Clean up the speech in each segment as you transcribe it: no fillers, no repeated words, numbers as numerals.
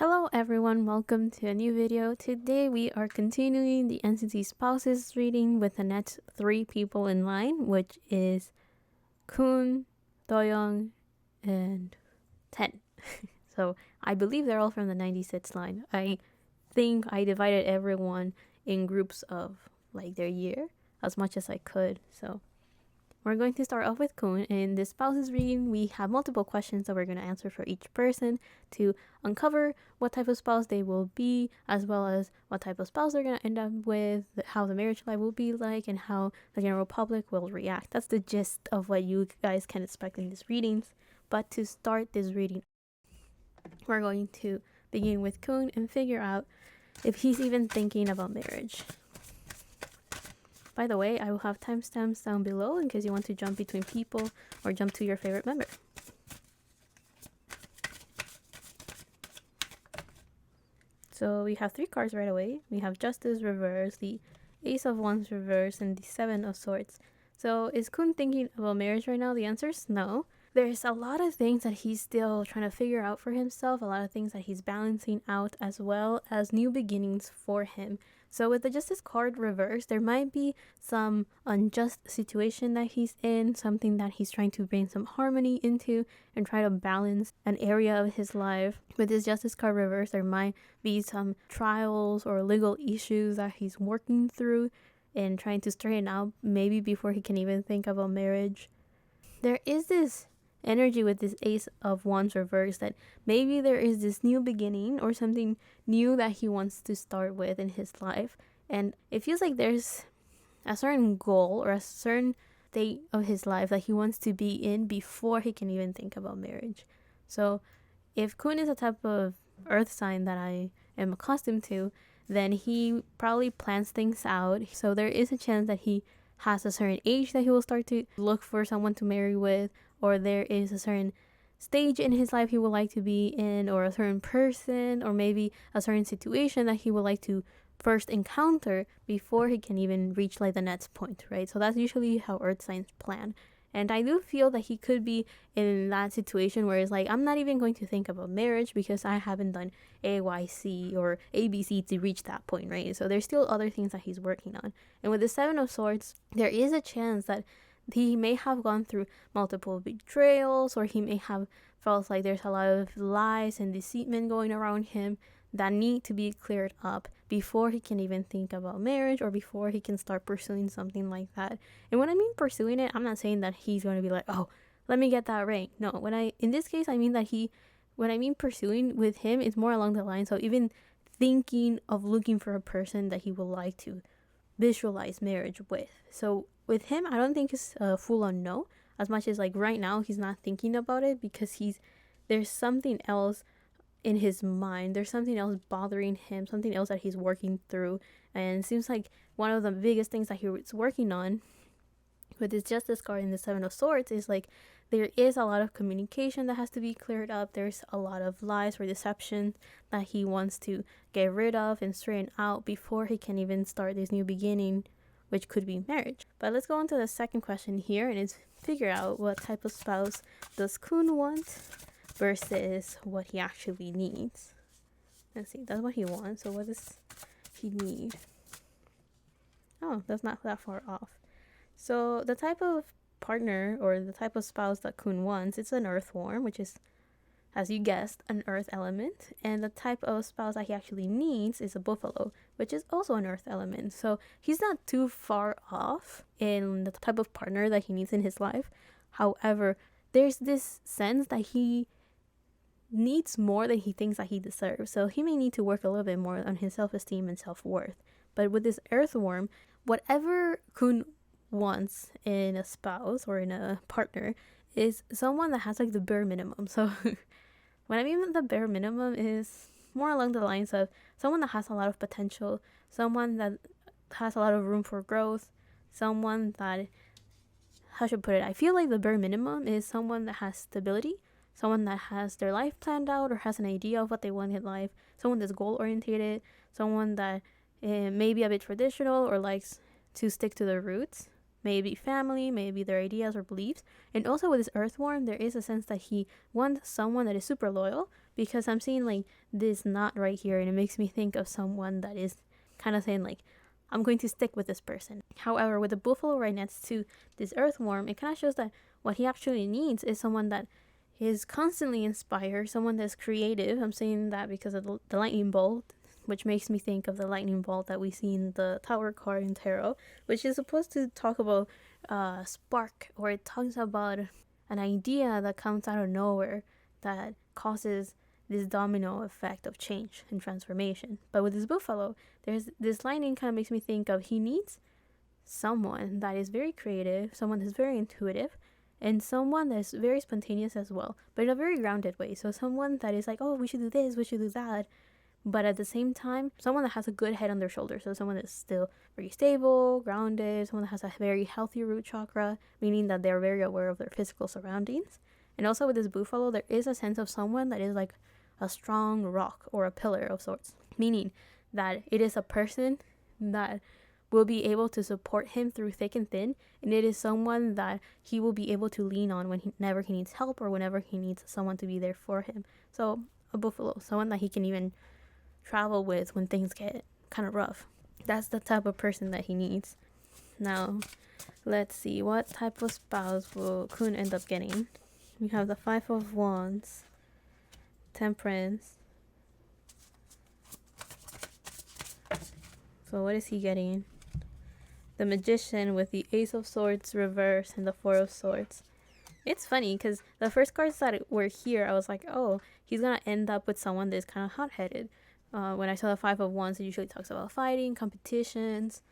Hello everyone, welcome to a new video. Today we are continuing the NCT spouses reading with the next 3 people in line, which is Kun, Doyoung, and Ten. So I believe they're all from the 96 line. I think I divided everyone in groups of like their year as much as I could. So we're going to start off with Kun. In this spouses reading, we have multiple questions that we're going to answer for each person to uncover what type of spouse they will be, as well as what type of spouse they're going to end up with, how the marriage life will be like, and how the general public will react. That's the gist of what you guys can expect in these readings. But to start this reading, we're going to begin with Kun and figure out if he's even thinking about marriage. By the way, I will have timestamps down below in case you want to jump between people or jump to your favorite member. So we have 3 cards right away. We have Justice reverse, the Ace of Wands reverse, and the 7 of Swords. So is Kun thinking about marriage right now? The answer is no. There's a lot of things that he's still trying to figure out for himself, a lot of things that he's balancing out, as well as new beginnings for him. So with the Justice card reversed, there might be some unjust situation that he's in, something that he's trying to bring some harmony into and try to balance an area of his life. With this Justice card reversed, there might be some trials or legal issues that he's working through and trying to straighten out, maybe before he can even think about marriage. There is this energy with this Ace of Wands reverse that maybe there is this new beginning or something new that he wants to start with in his life, and it feels like there's a certain goal or a certain state of his life that he wants to be in before he can even think about marriage. So if Kun is a type of earth sign that I am accustomed to, then he probably plans things out. So there is a chance that he has a certain age that he will start to look for someone to marry with, or there is a certain stage in his life he would like to be in, or a certain person, or maybe a certain situation that he would like to first encounter before he can even reach like the next point, right? So that's usually how earth signs plan. And I do feel that he could be in that situation where it's like, I'm not even going to think about marriage because I haven't done AYC or ABC to reach that point, right? So there's still other things that he's working on. And with the 7 of Swords, there is a chance that he may have gone through multiple betrayals, or he may have felt like there's a lot of lies and deceitment going around him that need to be cleared up before he can even think about marriage, or before he can start pursuing something like that. And when I mean pursuing it, I'm not saying that he's going to be like, oh, let me get that ring. No, in this case, I mean that when I mean pursuing with him, it's more along the lines of even thinking of looking for a person that he would like to visualize marriage with. So with him, I don't think it's a full-on no, as much as like right now he's not thinking about it because there's something else in his mind, there's something else bothering him, something else that he's working through. And it seems like one of the biggest things that he was working on with his Justice card in the 7 of Swords is like there is a lot of communication that has to be cleared up. There's a lot of lies or deception that he wants to get rid of and straighten out before he can even start this new beginning, which could be marriage. But let's go on to the second question here, and it's figure out what type of spouse does Kun want versus what he actually needs. Let's see, that's what he wants. So what does he need? Oh, that's not that far off. So the type of partner or the type of spouse that Kun wants, it's an earthworm, which is, as you guessed, an earth element. And the type of spouse that he actually needs is a buffalo, which is also an earth element. So he's not too far off in the type of partner that he needs in his life. However, there's this sense that he needs more than he thinks that he deserves. So he may need to work a little bit more on his self-esteem and self-worth. But with this earthworm, whatever Kun wants in a spouse or in a partner is someone that has like the bare minimum. So when I mean the bare minimum is more along the lines of someone that has a lot of potential, someone that has a lot of room for growth, someone that, how should I put it, I feel like the bare minimum is someone that has stability, someone that has their life planned out or has an idea of what they want in life, someone that's goal oriented, someone that may be a bit traditional or likes to stick to their roots, maybe family, maybe their ideas or beliefs. And also with this earthworm, there is a sense that he wants someone that is super loyal, because I'm seeing like this knot right here, and it makes me think of someone that is kind of saying like, I'm going to stick with this person. However, with the buffalo right next to this earthworm, it kind of shows that what he actually needs is someone that is constantly inspired, someone that's creative. I'm saying that because of the lightning bolt, which makes me think of the lightning bolt that we see in the Tower card in tarot, which is supposed to talk about spark, or it talks about an idea that comes out of nowhere that causes this domino effect of change and transformation. But with this buffalo, there's this lightning kind of makes me think of he needs someone that is very creative, someone that's very intuitive, and someone that's very spontaneous as well, but in a very grounded way. So someone that is like, oh, we should do this, we should do that, but at the same time, someone that has a good head on their shoulders. So someone that's still very stable, grounded, someone that has a very healthy root chakra, meaning that they're very aware of their physical surroundings. And also with this buffalo, there is a sense of someone that is like a strong rock or a pillar of sorts, meaning that it is a person that will be able to support him through thick and thin, and it is someone that he will be able to lean on whenever he needs help or whenever he needs someone to be there for him. So a buffalo, someone that he can even travel with when things get kind of rough. That's the type of person that he needs. Now, let's see what type of spouse will Kun end up getting. We have the Five of Wands, Temperance. So what is he getting? The Magician with the Ace of Swords reverse and the Four of Swords. It's funny because the first cards that were here, I was like, oh, he's gonna end up with someone that's kind of hot-headed. When I saw the Five of Wands, it usually talks about fighting, competitions,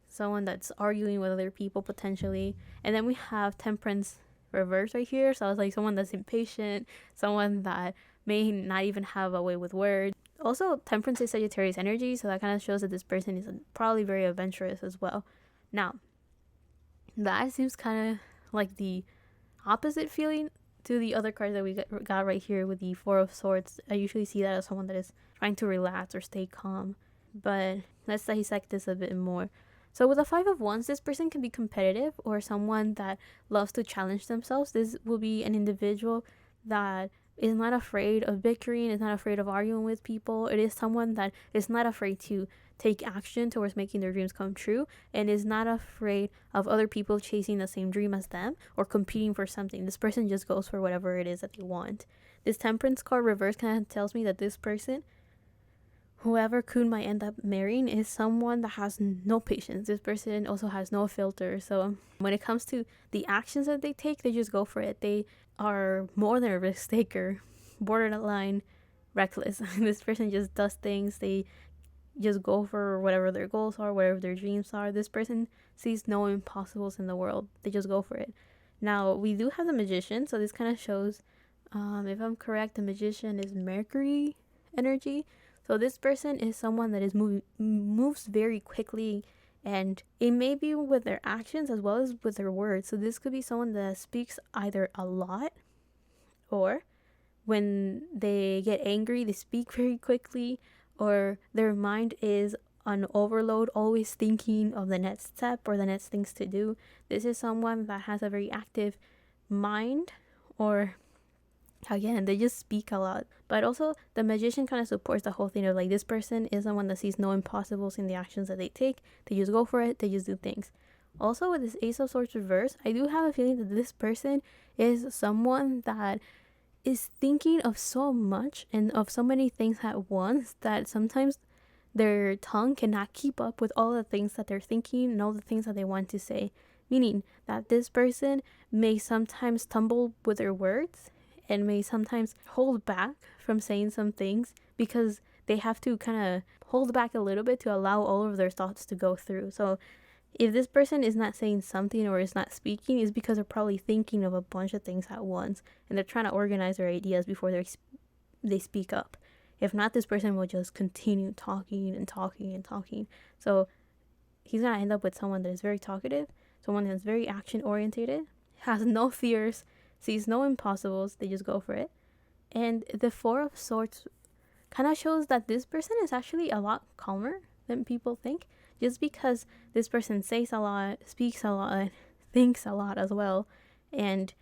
someone that's arguing with other people potentially. And then we have Temperance reverse right here. So I was like, someone that's impatient, someone that may not even have a way with words. Also, Temperance is Sagittarius energy, so that kind of shows that this person is probably very adventurous as well. Now, that seems kind of like the opposite feeling to the other cards that we got right here with the Four of Swords. I usually see that as someone that is trying to relax or stay calm, but let's dissect this a bit more. So with the Five of Wands, this person can be competitive or someone that loves to challenge themselves. This will be an individual that is not afraid of bickering, is not afraid of arguing with people. It is someone that is not afraid to take action towards making their dreams come true, and is not afraid of other people chasing the same dream as them or competing for something. This person just goes for whatever it is that they want. This Temperance card reverse kind of tells me that this person, whoever Kun might end up marrying, is someone that has no patience. This person also has no filter. So when it comes to the actions that they take, they just go for it. They are more than a risk taker, borderline reckless. This person just does things. They just go for whatever their goals are, whatever their dreams are. This person sees no impossibles in the world. They just go for it. Now, we do have the Magician, so this kind of shows, if I'm correct, the Magician is Mercury energy. So this person is someone that is moves very quickly, and it may be with their actions as well as with their words. So this could be someone that speaks either a lot, or when they get angry, they speak very quickly, or their mind is on overload, always thinking of the next step or the next things to do. This is someone that has a very active mind, or again, they just speak a lot. But also, the Magician kind of supports the whole thing of like, this person is someone that sees no impossibles in the actions that they take. They just go for it. They just do things. Also, with this Ace of Swords reverse, I do have a feeling that this person is someone that is thinking of so much and of so many things at once that sometimes their tongue cannot keep up with all the things that they're thinking and all the things that they want to say. Meaning that this person may sometimes stumble with their words and may sometimes hold back from saying some things because they have to kind of hold back a little bit to allow all of their thoughts to go through. So if this person is not saying something or is not speaking, it's because they're probably thinking of a bunch of things at once and they're trying to organize their ideas before they speak up. If not, this person will just continue talking and talking and talking. So he's going to end up with someone that is very talkative, someone that's very action orientated, has no fears, sees no impossibles, they just go for it. And the Four of Swords kind of shows that this person is actually a lot calmer than people think, just because this person says a lot, speaks a lot, thinks a lot as well, and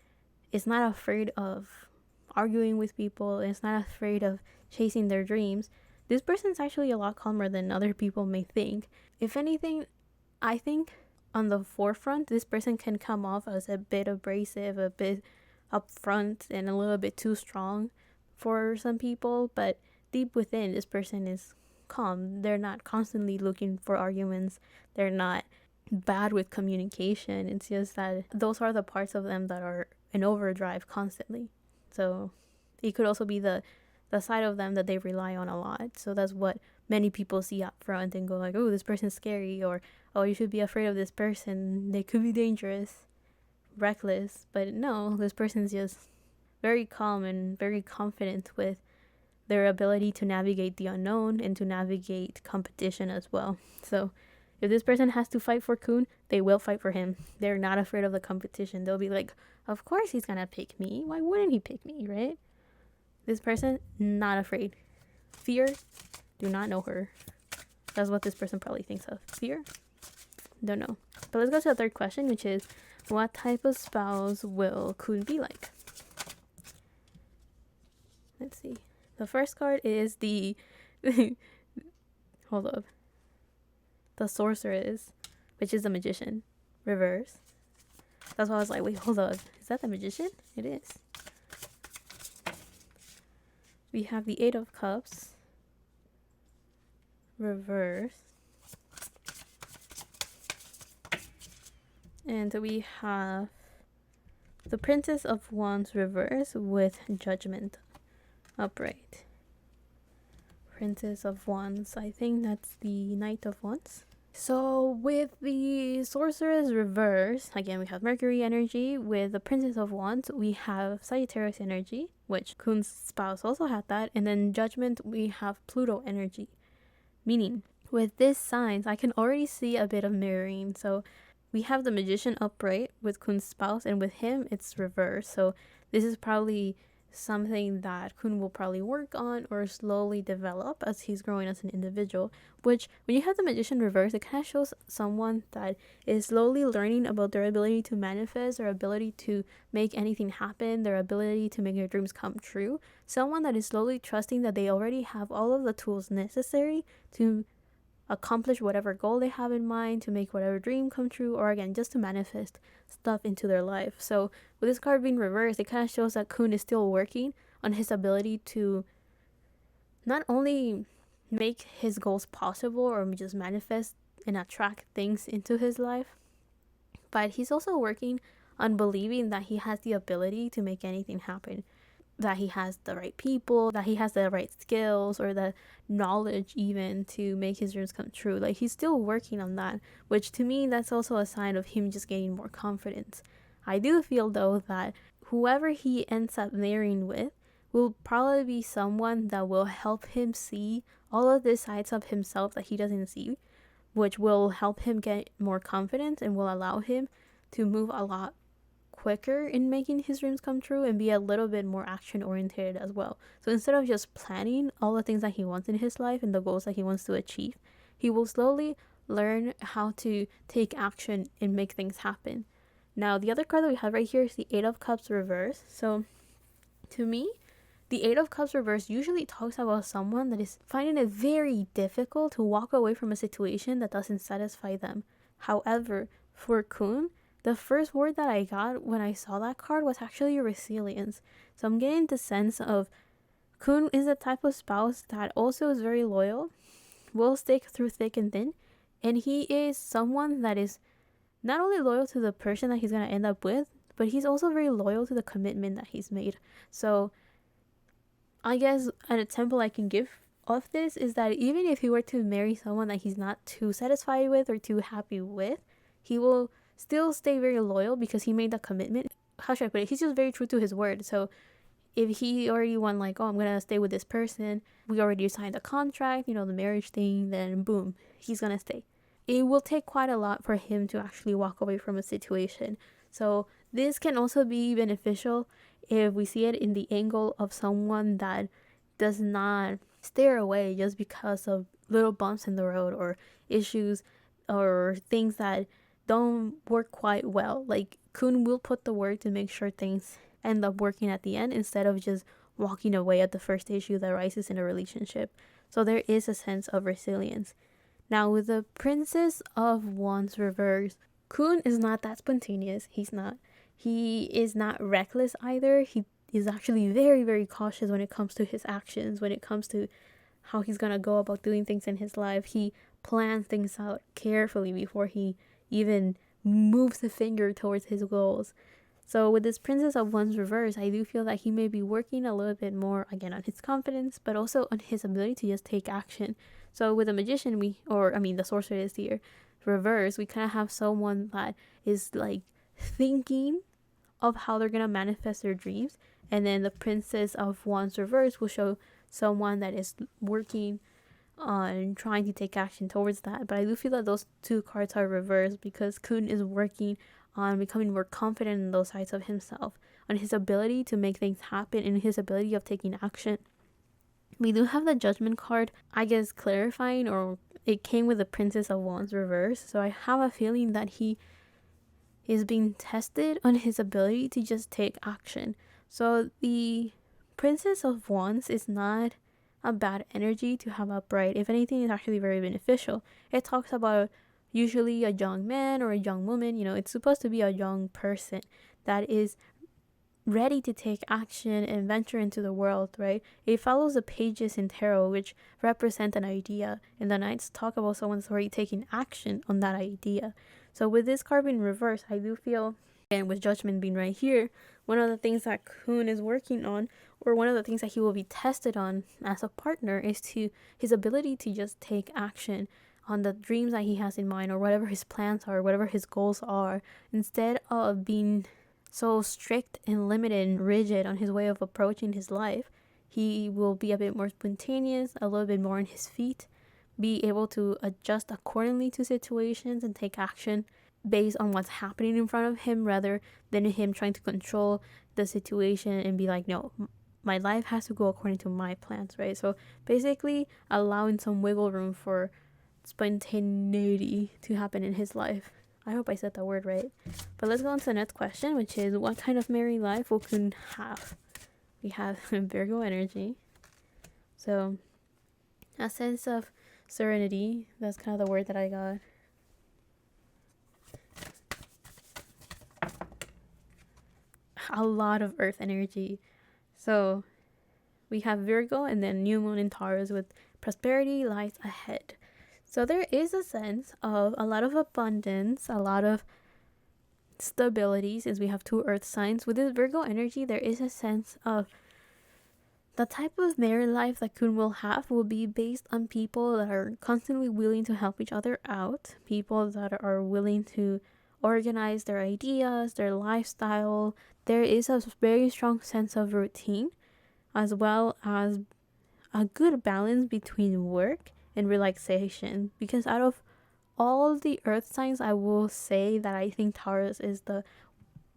is not afraid of arguing with people and is not afraid of chasing their dreams, this person's actually a lot calmer than other people may think. If anything, I think on the forefront, this person can come off as a bit abrasive, a bit upfront, and a little bit too strong for some people, but deep within, this person is calm. They're not constantly looking for arguments. They're not bad with communication. It's just that those are the parts of them that are in overdrive constantly. So it could also be the side of them that they rely on a lot. So that's what many people see up front and go like, oh, this person's scary, or oh, you should be afraid of this person, they could be dangerous, reckless. But no, this person's just very calm and very confident with their ability to navigate the unknown and to navigate competition as well. So if this person has to fight for Kun, they will fight for him. They're not afraid of the competition. They'll be like, of course he's gonna pick me. Why wouldn't he pick me, right? This person, not afraid. Fear, do not know her. That's what this person probably thinks of. Fear, don't know. But let's go to the third question, which is, what type of spouse will Kun be like? Let's see. The first card is the hold up. The sorceress, which is the magician, reverse. That's why I was like, wait, hold up. Is that the magician? It is. We have the 8 of Cups, reverse. And we have the Princess of Wands, reverse, with Judgment, upright. Princess of Wands, I think that's the Knight of Wands. So with the Sorceress reverse, again we have Mercury energy. With the Princess of Wands, we have Sagittarius energy, which Kun's spouse also had that. And then Judgment, we have Pluto energy. Meaning, with these signs, I can already see a bit of mirroring. So we have the Magician upright with Kun's spouse, and with him, it's reverse. So this is probably something that Kun will probably work on or slowly develop as he's growing as an individual, which when you have the Magician reverse, it kind of shows someone that is slowly learning about their ability to manifest, their ability to make anything happen, their ability to make their dreams come true. Someone that is slowly trusting that they already have all of the tools necessary to accomplish whatever goal they have in mind, to make whatever dream come true, or again, just to manifest stuff into their life. So with this card being reversed, it kind of shows that Kun is still working on his ability to not only make his goals possible or just manifest and attract things into his life, but he's also working on believing that he has the ability to make anything happen, that he has the right people, that he has the right skills or the knowledge even to make his dreams come true. Like, he's still working on that, which to me, that's also a sign of him just gaining more confidence. I do feel though that whoever he ends up marrying with will probably be someone that will help him see all of the sides of himself that he doesn't see, which will help him get more confidence and will allow him to move a lot quicker in making his dreams come true and be a little bit more action oriented as well. So instead of just planning all the things that he wants in his life and the goals that he wants to achieve, he will slowly learn how to take action and make things happen. Now, the other card that we have right here is the 8 of Cups reverse. So to me, the 8 of Cups reverse usually talks about someone that is finding it very difficult to walk away from a situation that doesn't satisfy them. However, for Kun, the first word that I got when I saw that card was actually resilience. So I'm getting the sense of Kun is the type of spouse that also is very loyal, will stick through thick and thin, and he is someone that is not only loyal to the person that he's going to end up with, but he's also very loyal to the commitment that he's made. So I guess an example I can give of this is that even if he were to marry someone that he's not too satisfied with or too happy with, he will still stay very loyal because he made that commitment. How should I put it? He's just very true to his word. So if he already went like, oh, I'm going to stay with this person, we already signed a contract, the marriage thing, then boom, he's going to stay. It will take quite a lot for him to actually walk away from a situation. So this can also be beneficial if we see it in the angle of someone that does not steer away just because of little bumps in the road or issues or things that don't work quite well. Like, Kun will put the work to make sure things end up working at the end instead of just walking away at the first issue that arises in a relationship. So there is a sense of resilience. Now, with the Princess of Wands reverse, Kun is not that spontaneous. He's not. He is not reckless either. He is actually very, very cautious when it comes to his actions, when it comes to how he's going to go about doing things in his life. He plans things out carefully before he even moves the finger towards his goals. So with this Princess of Wands reverse, I do feel that he may be working a little bit more, again, on his confidence, but also on his ability to just take action. So with the Magician, the Sorceress here, reverse, we kind of have someone that is like thinking of how they're going to manifest their dreams. And then the Princess of Wands reverse will show someone that is working on trying to take action towards that. But I do feel that those two cards are reversed because Kun is working on becoming more confident in those sides of himself, on his ability to make things happen, and his ability of taking action. We do have the Judgment card, I guess, clarifying, or it came with the Princess of Wands reverse. So I have a feeling that he is being tested on his ability to just take action. So the Princess of Wands is not a bad energy to have upright. If anything, it's actually very beneficial. It talks about usually a young man or a young woman. It's supposed to be a young person that is ready to take action and venture into the world, right? It follows the pages in tarot, which represent an idea, and the knights talk about someone's already taking action on that idea. So with this card being reversed, I do feel, and with Judgment being right here, one of the things that Kun is working on, or one of the things that he will be tested on as a partner, is his ability to just take action on the dreams that he has in mind, or whatever his plans are, whatever his goals are, instead of being so strict and limited and rigid on his way of approaching his life. He will be a bit more spontaneous, a little bit more on his feet, be able to adjust accordingly to situations and take action based on what's happening in front of him, rather than him trying to control the situation and be like, no, my life has to go according to my plans, right? So basically allowing some wiggle room for spontaneity to happen in his life. I hope I said that word right. But let's go on to the next question, which is, what kind of married life will Kun have? We have Virgo energy. So a sense of serenity. That's kind of the word that I got. A lot of earth energy. So we have Virgo and then new moon in Taurus with prosperity lies ahead. So there is a sense of a lot of abundance, a lot of stability, since we have two earth signs. With this Virgo energy, there is a sense of the type of married life that Kun will have will be based on people that are constantly willing to help each other out, people that are willing to organize their ideas, their lifestyle. There is a very strong sense of routine, as well as a good balance between work and relaxation. Because out of all the earth signs, I will say that I think Taurus is the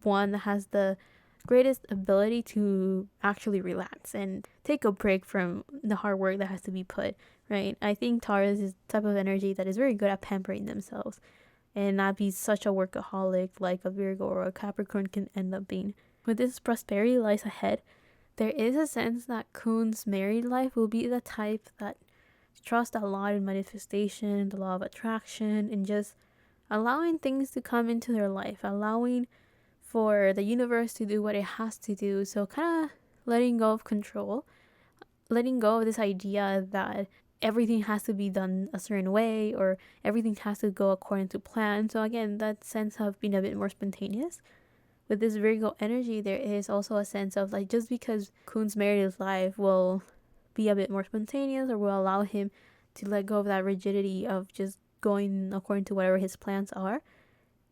one that has the greatest ability to actually relax and take a break from the hard work that has to be put, right? I think Taurus is the type of energy that is very good at pampering themselves and not be such a workaholic like a Virgo or a Capricorn can end up being. With this prosperity lies ahead, there is a sense that Kun's married life will be the type that trusts a lot in manifestation, the law of attraction, and just allowing things to come into their life, allowing for the universe to do what it has to do. So kind of letting go of control, letting go of this idea that everything has to be done a certain way or everything has to go according to plan. So again, that sense of being a bit more spontaneous. With this Virgo energy, there is also a sense of like, just because Kun's married life will be a bit more spontaneous or will allow him to let go of that rigidity of just going according to whatever his plans are,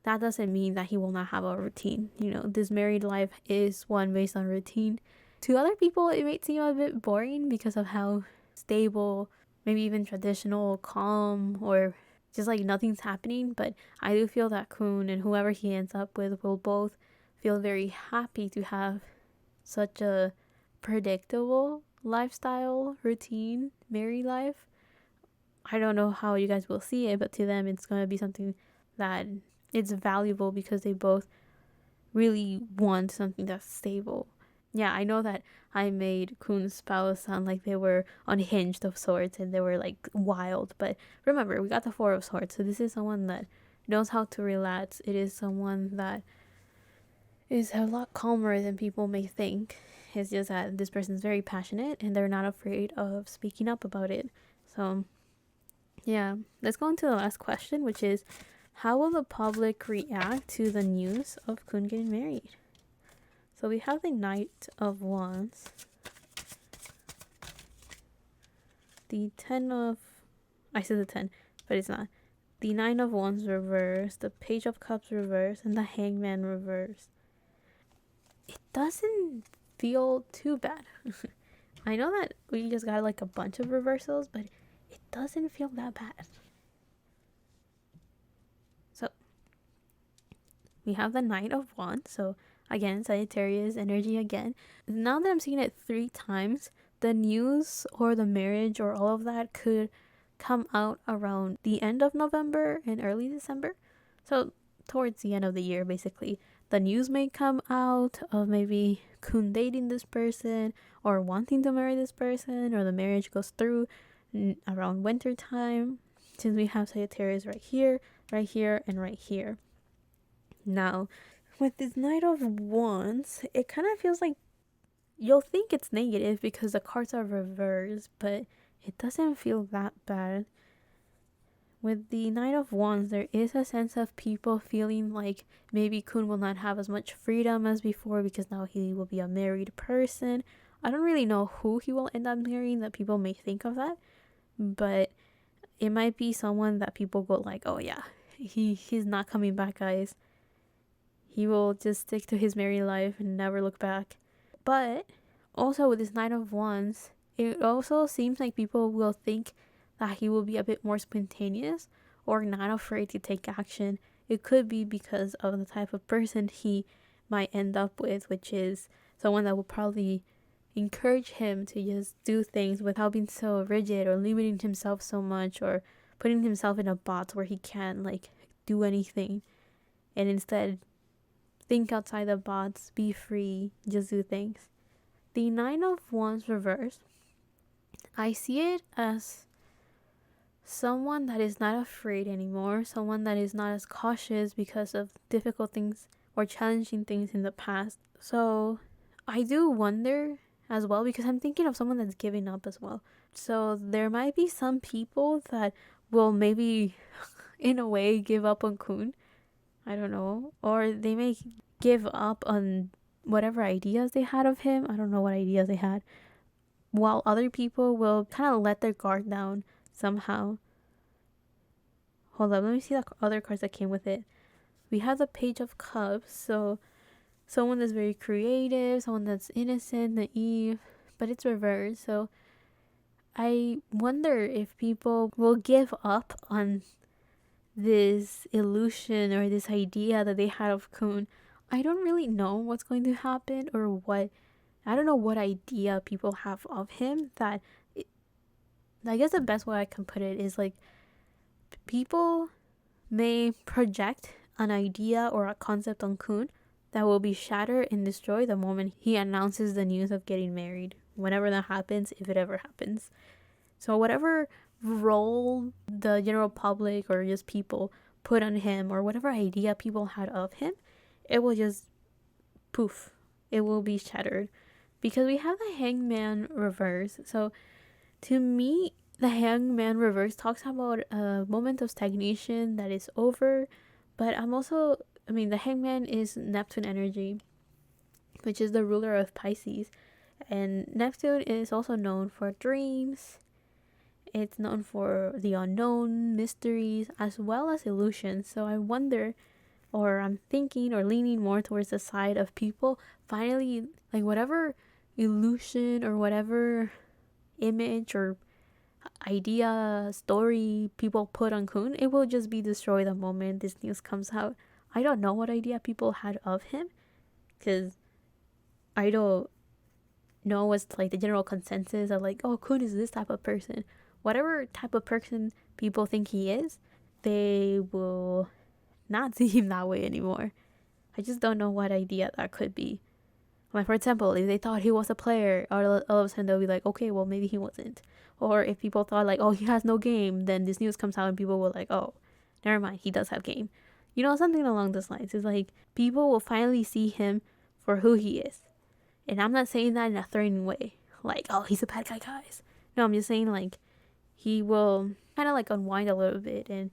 that doesn't mean that he will not have a routine. This married life is one based on routine. To other people, it might seem a bit boring because of how stable, maybe even traditional, calm, or just like nothing's happening. But I do feel that Kun and whoever he ends up with will both feel very happy to have such a predictable lifestyle, routine, married life. I don't know how you guys will see it, but to them it's going to be something that it's valuable because they both really want something that's stable. Yeah, I know that I made Kun's spouse sound like they were unhinged of sorts and they were like wild, but remember, we got the Four of Swords, so this is someone that knows how to relax. It is someone that is a lot calmer than people may think. It's just that this person is very passionate and they're not afraid of speaking up about it. So, yeah, let's go on to the last question, which is how will the public react to the news of Kun getting married? So we have the Knight of Wands, the I said the 10, but it's not. The Nine of Wands reversed, the Page of Cups reversed, and the Hangman reversed. It doesn't feel too bad. I know that we just got like a bunch of reversals, but it doesn't feel that bad. So we have the Knight of Wands. So again, Sagittarius energy again. Now that I'm seeing it 3 times, the news or the marriage or all of that could come out around the end of November and early December. So towards the end of the year, basically. The news may come out of maybe Kun dating this person or wanting to marry this person, or the marriage goes through around winter time, since we have Sagittarius right here, and right here. Now, with this Knight of Wands, it kind of feels like you'll think it's negative because the cards are reversed, but it doesn't feel that bad. With the Knight of Wands, there is a sense of people feeling like maybe Kun will not have as much freedom as before because now he will be a married person. I don't really know who he will end up marrying that people may think of that, but it might be someone that people go like, oh yeah, he's not coming back, guys. He will just stick to his married life and never look back. But also with this Knight of Wands, it also seems like people will think that he will be a bit more spontaneous or not afraid to take action. It could be because of the type of person he might end up with, which is someone that will probably encourage him to just do things without being so rigid or limiting himself so much or putting himself in a box where he can't like do anything, and instead think outside the box, be free, just do things. The Nine of Wands reversed, I see it as someone that is not afraid anymore, someone that is not as cautious because of difficult things or challenging things in the past. So I do wonder as well, because I'm thinking of someone that's giving up as well. So there might be some people that will maybe in a way give up on Kun. I don't know. Or they may give up on whatever ideas they had of him. I don't know what ideas they had. While other people will kind of let their guard down somehow. Hold up, let me see the other cards that came with it. We have the Page of Cups, so someone that's very creative, someone that's innocent, naive, but it's reversed. So I wonder if people will give up on this illusion or this idea that they had of Kun. I don't really know what's going to happen or what. I don't know what idea people have of him. I guess the best way I can put it is like people may project an idea or a concept on Kun that will be shattered and destroyed the moment he announces the news of getting married, whenever that happens, if it ever happens. So whatever role the general public or just people put on him, or whatever idea people had of him, it will just poof, it will be shattered. Because we have the Hangman reverse. So to me, the Hangman reverse talks about a moment of stagnation that is over. But the Hangman is Neptune energy, which is the ruler of Pisces. And Neptune is also known for dreams. It's known for the unknown, mysteries, as well as illusions. So I wonder, or I'm thinking or leaning more towards the side of people finally, like whatever illusion or whatever image or idea, story people put on Kun, it will just be destroyed the moment this news comes out. I don't know what idea people had of him, because I don't know what's like the general consensus of like, oh, Kun is this type of person. Whatever type of person people think he is, they will not see him that way anymore. I just don't know what idea that could be. Like, for example, if they thought he was a player, all of a sudden they'll be like, okay, well, maybe he wasn't. Or if people thought, like, oh, he has no game, then this news comes out and people will like, oh, never mind, he does have game. You know, something along those lines. It's like, people will finally see him for who he is. And I'm not saying that in a threatening way. Like, oh, he's a bad guy, guys. No, I'm just saying, like, he will kind of, like, unwind a little bit and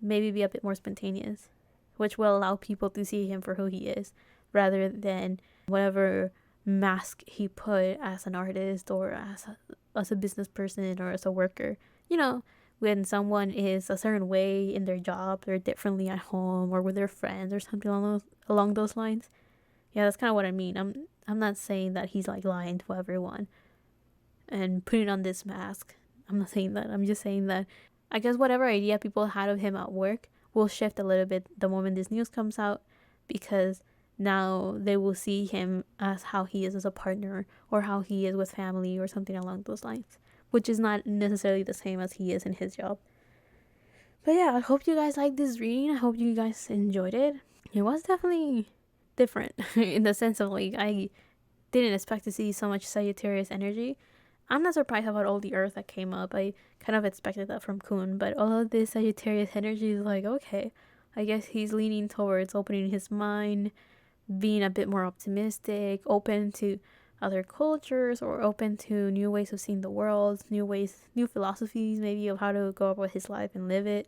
maybe be a bit more spontaneous, which will allow people to see him for who he is rather than whatever mask he put as an artist or as a business person or as a worker. You know, when someone is a certain way in their job, they're differently at home or with their friends or something along those lines. Yeah, that's kind of what I mean. I'm not saying that he's like lying to everyone and putting on this mask. I'm not saying that. I'm just saying that I guess whatever idea people had of him at work will shift a little bit the moment this news comes out, because now they will see him as how he is as a partner or how he is with family or something along those lines, which is not necessarily the same as he is in his job. But yeah, I hope you guys liked this reading. I hope you guys enjoyed it. It was definitely different in the sense of like I didn't expect to see so much Sagittarius energy. I'm not surprised about all the earth that came up. I kind of expected that from Kun, but all of this Sagittarius energy is like, okay, I guess he's leaning towards opening his mind, being a bit more optimistic, open to other cultures or open to new ways of seeing the world, new philosophies maybe of how to go about his life and live it.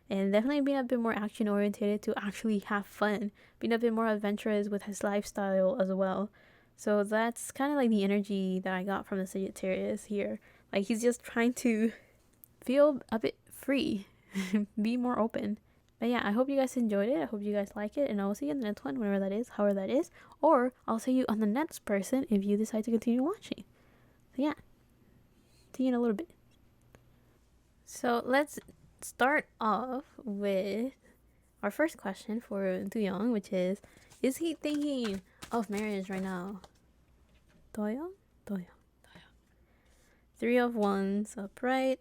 And definitely being a bit more action oriented to actually have fun, being a bit more adventurous with his lifestyle as well. So that's kind of like the energy that I got from the Sagittarius here. Like he's just trying to feel a bit free, be more open. But yeah, I hope you guys enjoyed it. I hope you guys like it. And I will see you in the next one, whenever that is, however that is. Or I'll see you on the next person if you decide to continue watching. So yeah, see you in a little bit. So let's start off with our first question for Doyoung, which is he thinking of marriage right now? Doyoung? Three of Wands upright,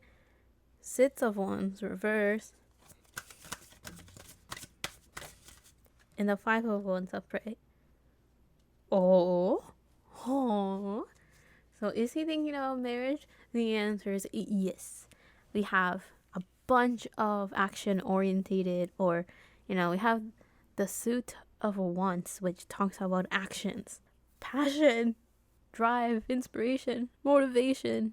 Six of Wands reverse, and the Five of Wands upright. Oh. So is he thinking about marriage? The answer is yes. We have a bunch of action orientated, or we have the suit of wands, which talks about actions, passion, drive, inspiration, motivation.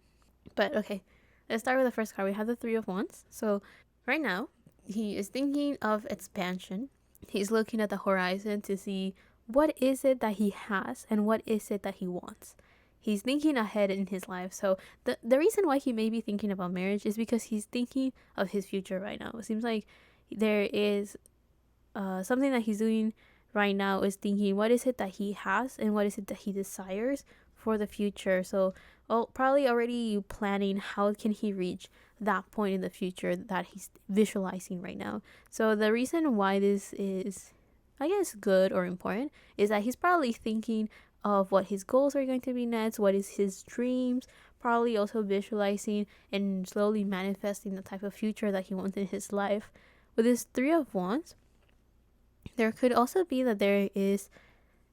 But okay, let's start with the first card. We have the Three of Wands. So right now he is thinking of expansion. He's looking at the horizon to see what is it that he has and what is it that he wants. He's thinking ahead in his life. So the reason why he may be thinking about marriage is because he's thinking of his future right now. It seems like there is something that he's doing right now is thinking what is it that he has and what is it that he desires for the future. So probably already planning how can he reach that point in the future that he's visualizing right now. So the reason why this is, I guess, good or important is that he's probably thinking of what his goals are going to be next, what is his dreams, probably also visualizing and slowly manifesting the type of future that he wants in his life. With this Three of Wands, there could also be that there is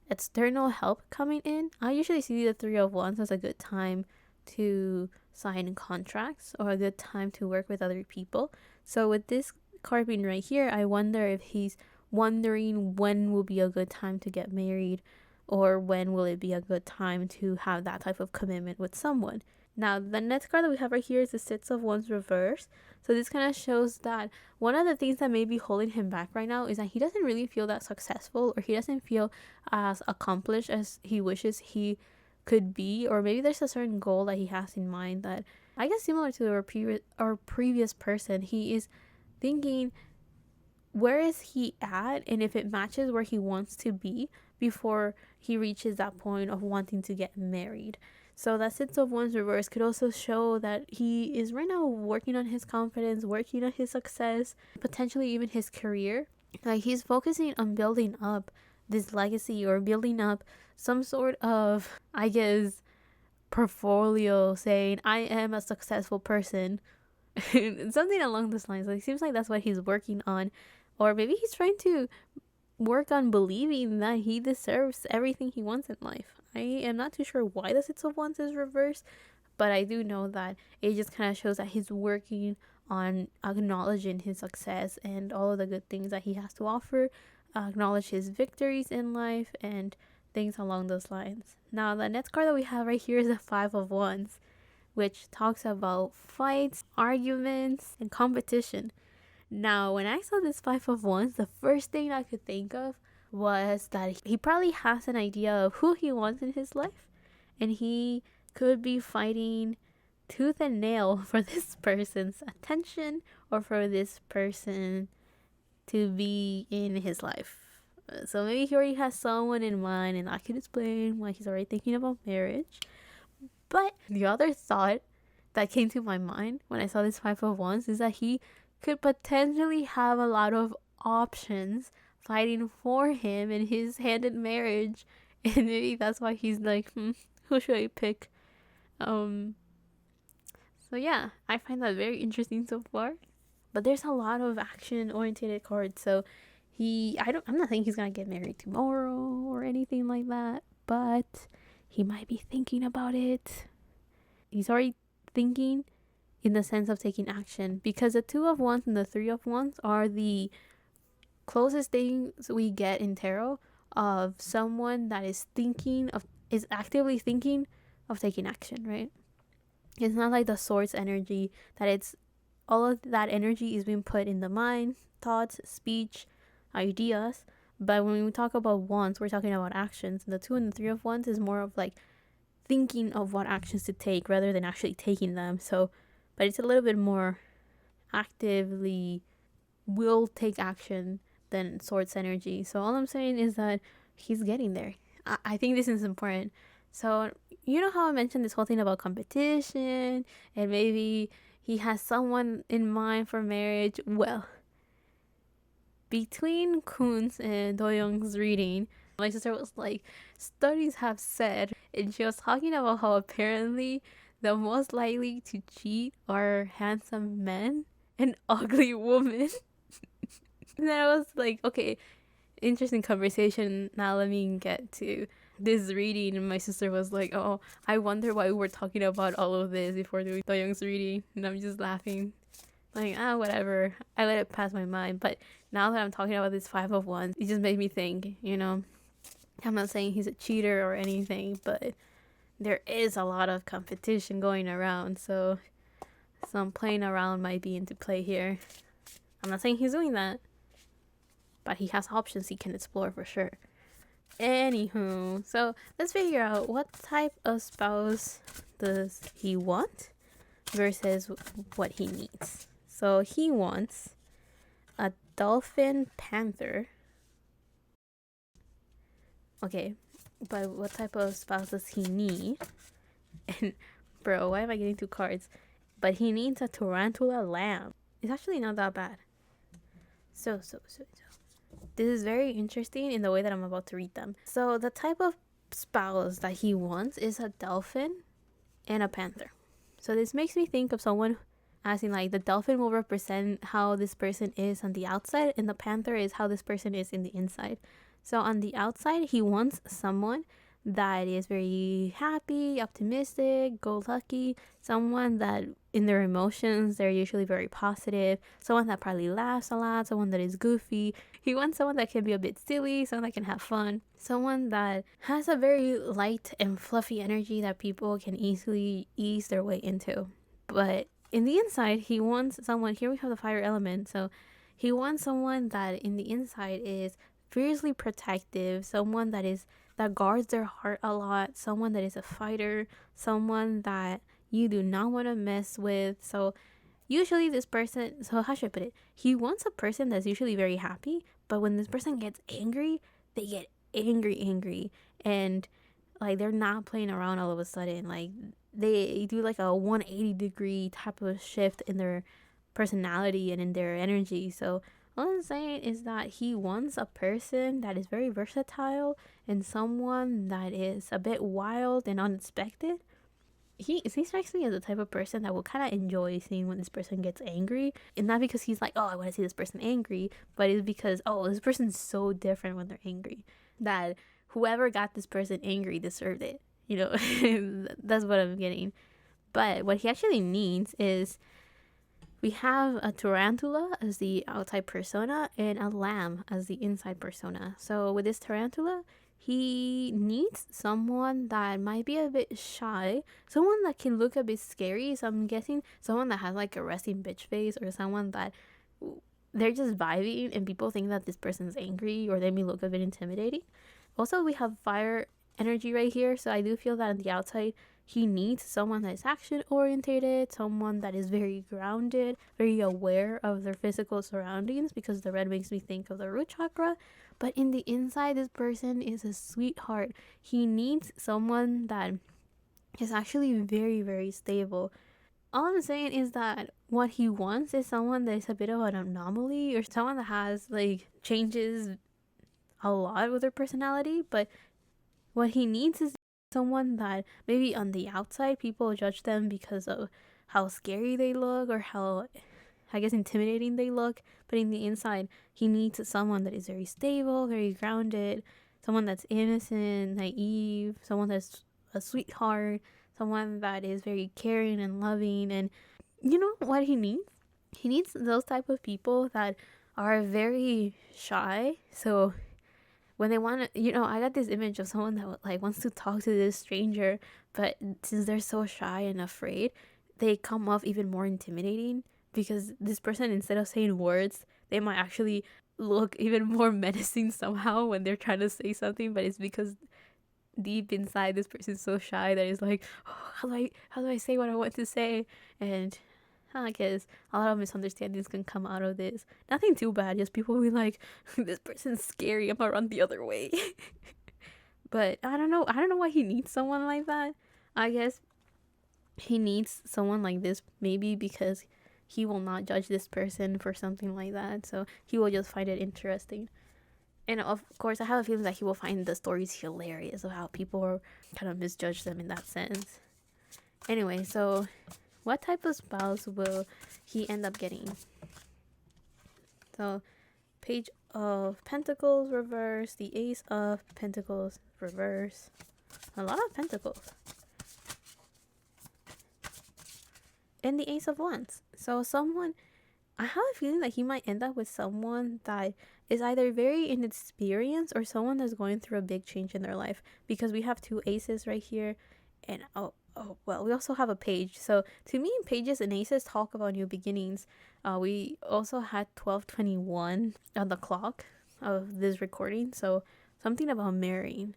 external help coming in. I usually see the Three of Wands as a good time to sign contracts or a good time to work with other people. So with this card being right here, I wonder if he's wondering when will be a good time to get married, or when will it be a good time to have that type of commitment with someone. Now, the next card that we have right here is the Six of Wands reverse. So this kind of shows that one of the things that may be holding him back right now is that he doesn't really feel that successful, or he doesn't feel as accomplished as he wishes he could be, or maybe there's a certain goal that he has in mind that, I guess, similar to our previous person, he is thinking, where is he at, and if it matches where he wants to be before he reaches that point of wanting to get married. So that Six of Wands reverse could also show that he is right now working on his confidence, working on his success, potentially even his career. Like he's focusing on building up this legacy, or building up some sort of, I guess, portfolio saying, I am a successful person. Something along those lines. Like, it seems like that's what he's working on. Or maybe he's trying to work on believing that he deserves everything he wants in life. I am not too sure why the Six of Wands is reversed, but I do know that it just kind of shows that he's working on acknowledging his success and all of the good things that he has to offer, acknowledge his victories in life, and things along those lines. Now, the next card that we have right here is the Five of Wands, which talks about fights, arguments, and competition. Now, when I saw this Five of Wands, the first thing I could think of was that he probably has an idea of who he wants in his life, and he could be fighting tooth and nail for this person's attention or for this person to be in his life. So maybe he already has someone in mind, and I can explain why he's already thinking about marriage. But the other thought that came to my mind when I saw this Five of Wands is that he could potentially have a lot of options fighting for him in his hand in marriage. And maybe that's why he's like, who should I pick? So yeah, I find that very interesting so far. But there's a lot of action oriented cards. So I'm not saying he's gonna get married tomorrow or anything like that, but he might be thinking about it. He's already thinking in the sense of taking action, because the Two of Wands and the Three of Wands are the closest things we get in tarot of someone that is actively thinking of taking action, right? It's not like the Swords energy that it's all of that energy is being put in the mind, thoughts, speech, ideas. But when we talk about wands, we're talking about actions. And the Two and the Three of Wands is more of like thinking of what actions to take rather than actually taking them. So, but it's a little bit more actively will take action than Swords energy. So all I'm saying is that he's getting there. I think this is important. So you know how I mentioned this whole thing about competition and maybe he has someone in mind for marriage? Well, between Kun's and Doyoung's reading, my sister was like, studies have said, and she was talking about how apparently the most likely to cheat are handsome men and ugly women. And then I was like, okay, interesting conversation. Now let me get to this reading. And my sister was like, oh, I wonder why we were talking about all of this before doing Doyoung's reading. And I'm just laughing. Like, whatever. I let it pass my mind. But now that I'm talking about this Five of Wands, it just made me think, I'm not saying he's a cheater or anything, but there is a lot of competition going around. So some playing around might be into play here. I'm not saying he's doing that, but he has options he can explore for sure. Anywho, so let's figure out what type of spouse does he want versus what he needs. So he wants a dolphin panther. Okay, but what type of spouse does he need? And bro, why am I getting two cards? But he needs a tarantula lamb. It's actually not that bad. So. This is very interesting in the way that I'm about to read them. So the type of spouse that he wants is a dolphin and a panther. So this makes me think of someone as in like the dolphin will represent how this person is on the outside and the panther is how this person is in the inside. So on the outside, he wants someone that is very happy, optimistic, go-lucky, someone that in their emotions, they're usually very positive, someone that probably laughs a lot, someone that is goofy. He wants someone that can be a bit silly, someone that can have fun, someone that has a very light and fluffy energy that people can easily ease their way into. But in the inside, he wants someone, here we have the fire element, so he wants someone that in the inside is fiercely protective, someone that guards their heart a lot, someone that is a fighter, someone that you do not want to mess with. So usually this person, so how should I put it? He wants a person that's usually very happy, but when this person gets angry, they get angry. And like they're not playing around all of a sudden. Like they do like a 180-degree type of shift in their personality and in their energy. So all I'm saying is that he wants a person that is very versatile and someone that is a bit wild and unexpected. he strikes me as the type of person that will kind of enjoy seeing when this person gets angry, and not because he's like, oh, I want to see this person angry, but it's because, oh, this person's so different when they're angry that whoever got this person angry deserved it. You know, that's what I'm getting. But what he actually needs is, we have a tarantula as the outside persona and a lamb as the inside persona. So with this tarantula, he needs someone that might be a bit shy, someone that can look a bit scary. So I'm guessing someone that has like a resting bitch face, or someone that they're just vibing and people think that this person's angry, or they may look a bit intimidating. Also, we have fire energy right here, so I do feel that on the outside he needs someone that is action orientated, someone that is very grounded, very aware of their physical surroundings, because the red makes me think of the root chakra. But in the inside, this person is a sweetheart. He needs someone that is actually very, very stable. All I'm saying is that what he wants is someone that is a bit of an anomaly, or someone that has like changes a lot with their personality. But what he needs is someone that maybe on the outside people judge them because of how scary they look, or how, I guess, intimidating they look. But in the inside, he needs someone that is very stable, very grounded, someone that's innocent, naive, someone that's a sweetheart, someone that is very caring and loving. And you know what he needs? He needs those type of people that are very shy. So when they want to, I got this image of someone that like wants to talk to this stranger, but since they're so shy and afraid, they come off even more intimidating, because this person, instead of saying words, they might actually look even more menacing somehow when they're trying to say something. But it's because deep inside, this person's so shy that it's like, oh, how do I say what I want to say? And I guess a lot of misunderstandings can come out of this. Nothing too bad, just people will be like, this person's scary, I'm gonna run the other way. But I don't know why he needs someone like that. I guess he needs someone like this maybe because he will not judge this person for something like that, so he will just find it interesting. And of course, I have a feeling that he will find the stories hilarious of how people kind of misjudge them in that sense. Anyway, so what type of spouse will he end up getting? So, Page of Pentacles reverse, the Ace of Pentacles reverse. A lot of Pentacles. And the Ace of Wands. So I have a feeling that he might end up with someone that is either very inexperienced or someone that's going through a big change in their life, because we have two aces right here. And well, we also have a page. So to me, pages and aces talk about new beginnings. We also had 12:21 on the clock of this recording, so something about marrying.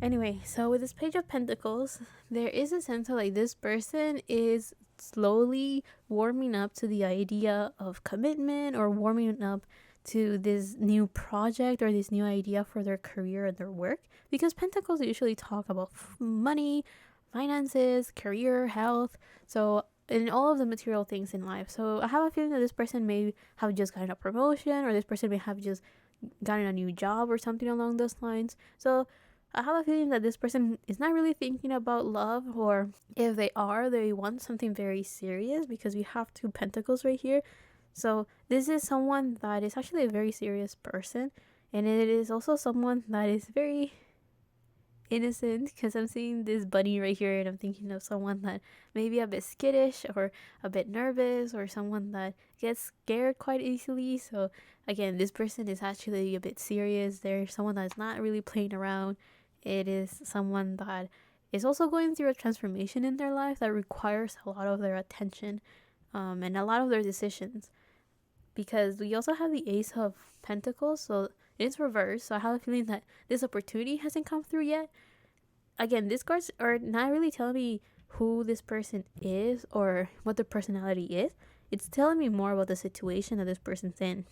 Anyway, so with this Page of Pentacles, there is a sense of like this person is slowly warming up to the idea of commitment, or warming up to this new project or this new idea for their career and their work, because Pentacles usually talk about money, finances, career, health, so in all of the material things in life. So I have a feeling that this person may have just gotten a promotion, or this person may have just gotten a new job or something along those lines. So I have a feeling that this person is not really thinking about love, or if they are, they want something very serious, because we have two pentacles right here. So this is someone that is actually a very serious person, and it is also someone that is very innocent, because I'm seeing this bunny right here and I'm thinking of someone that may be a bit skittish or a bit nervous, or someone that gets scared quite easily. So again, this person is actually a bit serious. They're someone that's not really playing around. It is someone that is also going through a transformation in their life that requires a lot of their attention, and a lot of their decisions, because we also have the Ace of Pentacles, so it's reversed. So I have a feeling that this opportunity hasn't come through yet. Again, these cards are not really telling me who this person is or what their personality is. It's telling me more about the situation that this person's in.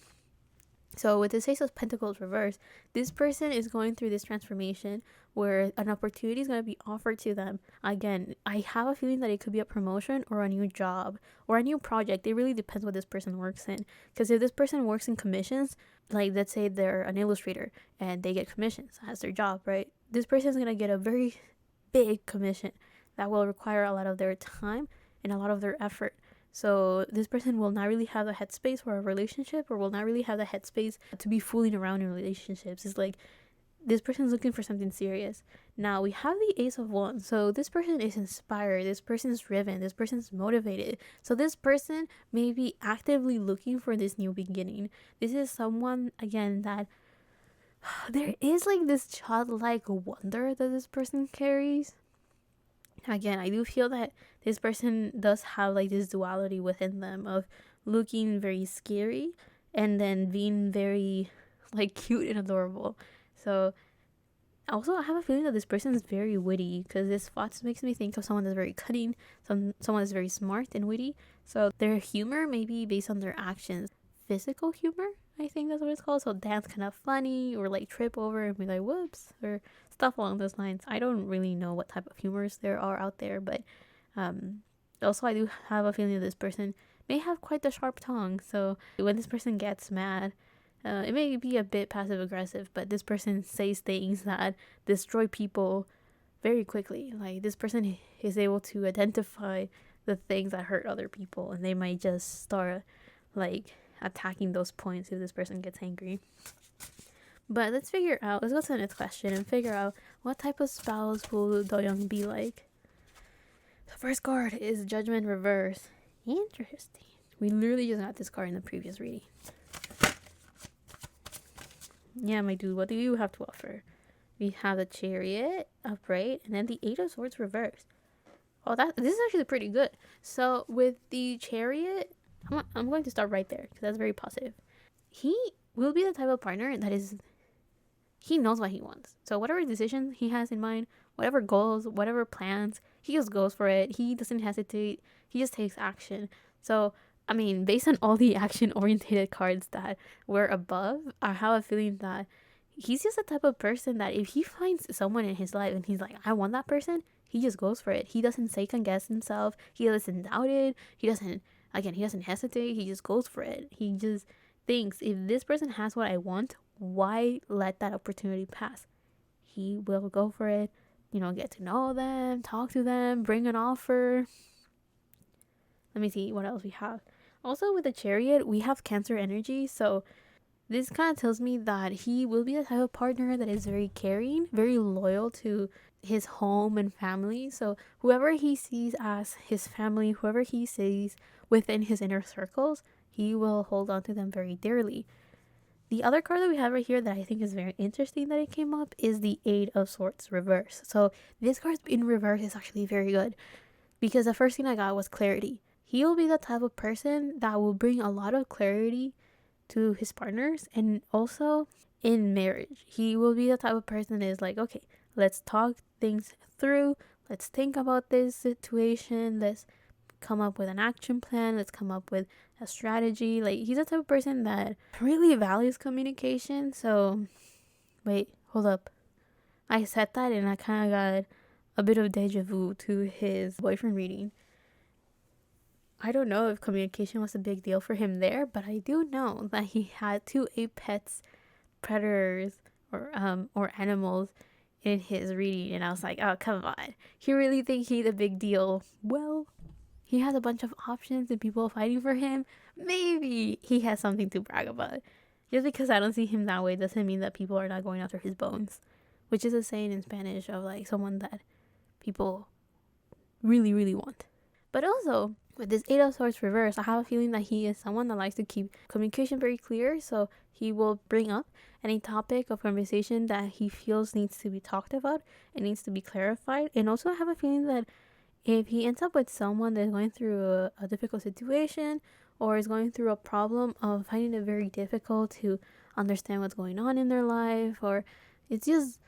So with the Ace of Pentacles reversed, this person is going through this transformation where an opportunity is going to be offered to them. Again, I have a feeling that it could be a promotion or a new job or a new project. It really depends what this person works in. Because if this person works in commissions, like let's say they're an illustrator and they get commissions as their job, right? This person is going to get a very big commission. that will require a lot of their time and a lot of their effort. So this person will not really have the headspace for a relationship, or will not really have the headspace to be fooling around in relationships. It's like this person's looking for something serious. Now we have the Ace of Wands. So this person is inspired. This person's driven. This person's motivated. So this person may be actively looking for this new beginning. This is someone, again, that there is like this childlike wonder that this person carries. Again, I do feel that this person does have like this duality within them of looking very scary and then being very like cute and adorable. So also I have a feeling that this person is very witty, because this thoughts makes me think of someone that's very cunning, someone that's very smart and witty. So their humor may be based on their actions. Physical humor, I think that's what it's called. So dance kind of funny, or like trip over and be like whoops, or stuff along those lines. I don't really know what type of humors there are out there, but also I do have a feeling that this person may have quite the sharp tongue. So when this person gets mad, it may be a bit passive aggressive, but this person says things that destroy people very quickly. Like this person is able to identify the things that hurt other people, and they might just start like attacking those points if this person gets angry. But let's go to the next question and figure out what type of spouse will Doyoung be like. The first card is Judgment Reverse. Interesting. We literally just got this card in the previous reading. Yeah, my dude, what do you have to offer? We have the Chariot upright, and then the Eight of Swords reversed. Oh, this is actually pretty good. So with the Chariot, I'm going to start right there, because that's very positive. He will be the type of partner that he knows what he wants. So whatever decision he has in mind, whatever goals, whatever plans, he just goes for it. He doesn't hesitate. He just takes action. So I mean, based on all the action-oriented cards that were above, I have a feeling that he's just the type of person that if he finds someone in his life and he's like, I want that person, he just goes for it. He doesn't second guess himself. He doesn't doubt it. He doesn't hesitate. He just goes for it. He just thinks, if this person has what I want, why let that opportunity pass? He will go for it. Get to know them, talk to them, bring an offer. Let me see what else we have. Also with the Chariot, we have Cancer energy. So this kind of tells me that he will be the type of partner that is very caring, very loyal to his home and family. So whoever he sees as his family, whoever he sees within his inner circles, he will hold on to them very dearly. The other card that we have right here that I think is very interesting that it came up is the Eight of Swords reverse. So this card in reverse is actually very good, because the first thing I got was clarity. He will be the type of person that will bring a lot of clarity to his partners, and also in marriage. He will be the type of person that is like, okay, let's talk things through. Let's think about this situation. Let's come up with an action plan. Let's come up with a strategy. Like, he's the type of person that really values communication. So, wait, hold up. I said that and I kind of got a bit of deja vu to his boyfriend reading. I don't know if communication was a big deal for him there, but I do know that he had 2 apex predators or animals in his reading, and I was like, oh, come on. He really thinks he's a big deal. Well, he has a bunch of options and people fighting for him. Maybe he has something to brag about. Just because I don't see him that way doesn't mean that people are not going after his bones, which is a saying in Spanish of like someone that people really, really want. But also, with this Eight of Swords reverse, I have a feeling that he is someone that likes to keep communication very clear. So he will bring up any topic of conversation that he feels needs to be talked about and needs to be clarified. And also, I have a feeling that if he ends up with someone that's going through a difficult situation, or is going through a problem of finding it very difficult to understand what's going on in their life, or it's just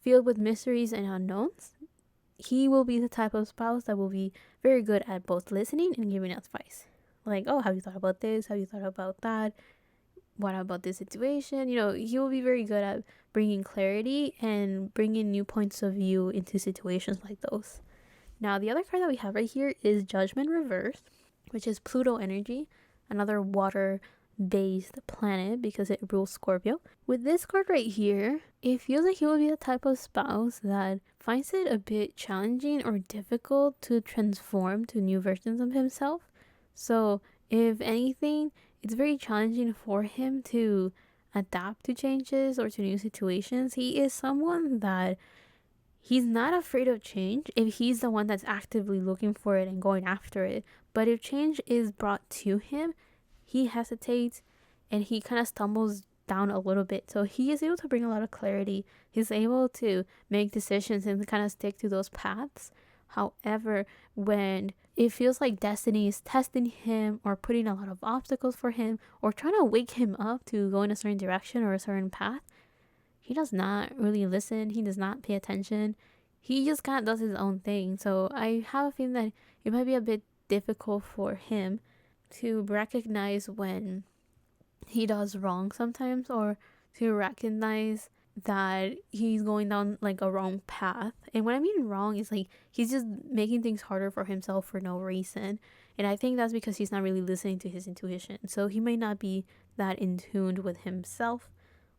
filled with mysteries and unknowns, he will be the type of spouse that will be very good at both listening and giving advice. Like, oh, have you thought about this? Have you thought about that? What about this situation? He will be very good at bringing clarity and bringing new points of view into situations like those. Now, the other card that we have right here is Judgment Reversed, which is Pluto energy, another water based planet because it rules Scorpio. With this card right here, it feels like he will be the type of spouse that finds it a bit challenging or difficult to transform to new versions of himself. So, if anything, it's very challenging for him to adapt to changes or to new situations. He is someone that he's not afraid of change if he's the one that's actively looking for it and going after it. But if change is brought to him, he hesitates and he kind of stumbles down a little bit. So he is able to bring a lot of clarity. He's able to make decisions and kind of stick to those paths. However, when it feels like destiny is testing him or putting a lot of obstacles for him or trying to wake him up to go in a certain direction or a certain path, he does not really listen. He does not pay attention. He just kind of does his own thing. So I have a feeling that it might be a bit difficult for him to recognize when he does wrong sometimes, or to recognize that he's going down like a wrong path. And what I mean wrong is like he's just making things harder for himself for no reason. And I think that's because he's not really listening to his intuition. So he may not be that in tuned with himself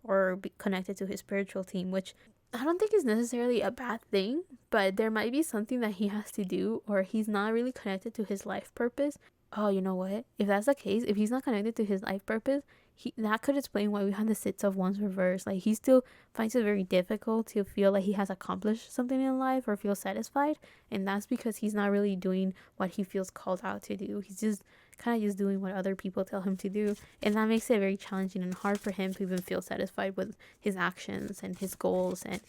or be connected to his spiritual team, which I don't think is necessarily a bad thing, but there might be something that he has to do, or he's not really connected to his life purpose. Oh, you know what? If that's the case, if he's not connected to his life purpose, that could explain why we have the Six of Wands reversed. Like, he still finds it very difficult to feel like he has accomplished something in life or feel satisfied, and that's because he's not really doing what he feels called out to do. He's just kind of just doing what other people tell him to do, and that makes it very challenging and hard for him to even feel satisfied with his actions and his goals and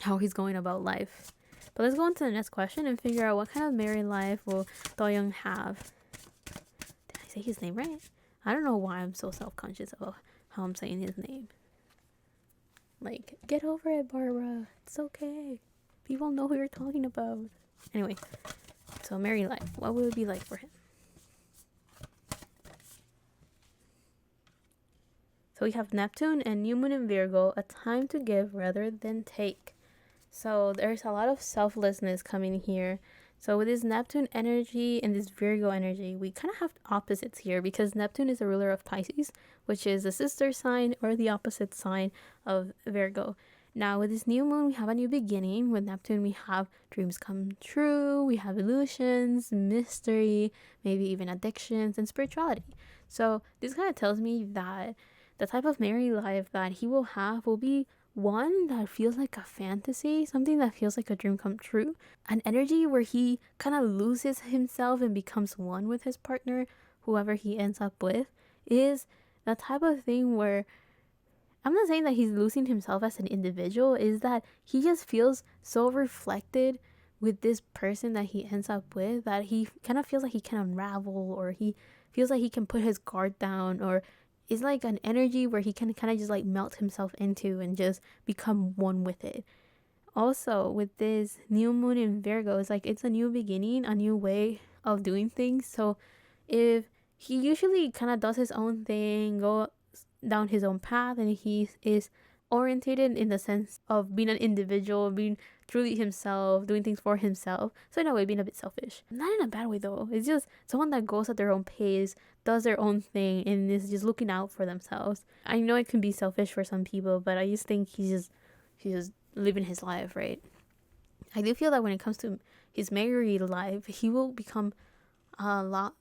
how he's going about life. But let's go on to the next question and figure out what kind of married life will Doyoung have. Did I say his name right? I don't know why I'm so self-conscious about how I'm saying his name. Like, get over it, Barbara. It's okay. People know who you're talking about. Anyway, so married life. What would it be like for him? So we have Neptune and New Moon in Virgo, a time to give rather than take. So there's a lot of selflessness coming here. So with this Neptune energy and this Virgo energy, we kind of have opposites here because Neptune is a ruler of Pisces, which is the sister sign or the opposite sign of Virgo. Now with this new moon, we have a new beginning. With Neptune, we have dreams come true, we have illusions, mystery, maybe even addictions and spirituality. So this kind of tells me that the type of married life that he will have will be one that feels like a fantasy, something that feels like a dream come true, an energy where he kind of loses himself and becomes one with his partner, whoever he ends up with, is the type of thing where I'm not saying that he's losing himself as an individual, is that he just feels so reflected with this person that he ends up with that he kind of feels like he can unravel, or he feels like he can put his guard down, or it's like an energy where he can kind of just like melt himself into and just become one with it. Also, with this new moon in Virgo, it's like it's a new beginning, a new way of doing things. So if he usually kind of does his own thing, go down his own path, and he is orientated in the sense of being an individual, being truly himself, doing things for himself. So in a way, being a bit selfish. Not in a bad way though. It's just someone that goes at their own pace, does their own thing, and is just looking out for themselves. I know it can be selfish for some people, but I just think he's just living his life, right? I do feel that when it comes to his married life, he will become a lot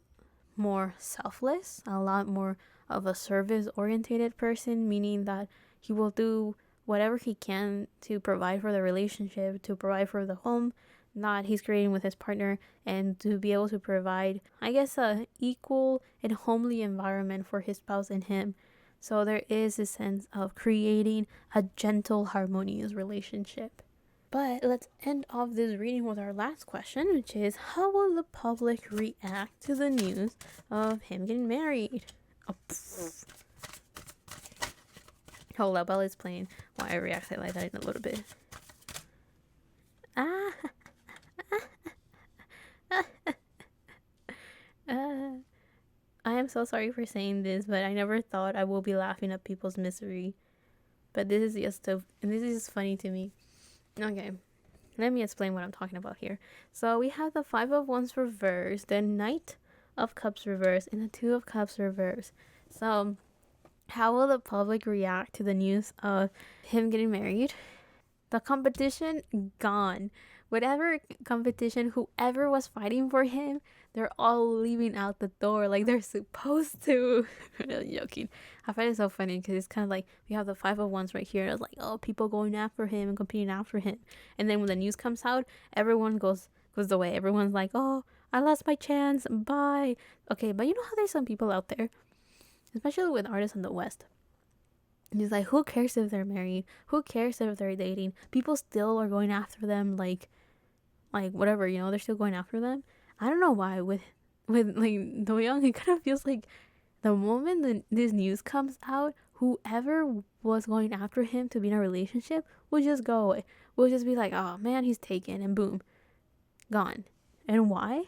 more selfless, a lot more of a service orientated person, meaning that he will do whatever he can to provide for the relationship, to provide for the home that he's creating with his partner, and to be able to provide, I guess, a equal and homely environment for his spouse and him. So there is a sense of creating a gentle, harmonious relationship. But let's end off this reading with our last question, which is, how will the public react to the news of him getting married? Hold up, while it's playing, while I react like that in a little bit. I am so sorry for saying this, but I never thought I will be laughing at people's misery. But this is just funny to me. Okay, let me explain what I'm talking about here. So we have the Five of Wands reversed, the Knight of Cups reversed, and the Two of Cups reversed. So, how will the public react to the news of him getting married? The competition gone. Whatever competition, whoever was fighting for him, they're all leaving out the door like they're supposed to. I'm joking. I find it so funny because it's kind of like we have the 501s right here. It's like, oh, people going after him and competing after him. And then when the news comes out, everyone goes away. Everyone's like, oh, I lost my chance. Bye. Okay, but you know how there's some people out there, especially with artists in the West. And he's like, who cares if they're married? Who cares if they're dating? People still are going after them, like whatever, you know, they're still going after them. I don't know why. With like Doyoung, it kind of feels like the moment this news comes out, whoever was going after him to be in a relationship will just go away. We'll just be like, oh man, he's taken, and boom, gone. And why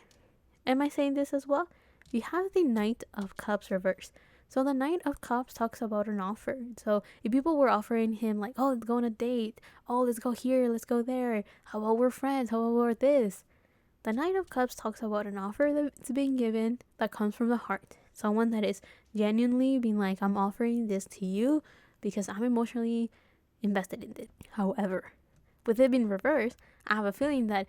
am I saying this as well? We have the Knight of Cups reversed. So the Knight of Cups talks about an offer. So if people were offering him like, oh, let's go on a date. Oh, let's go here. Let's go there. How about we're friends? How about we're this? The Knight of Cups talks about an offer that's being given that comes from the heart. Someone that is genuinely being like, I'm offering this to you because I'm emotionally invested in it. However, with it being reversed, I have a feeling that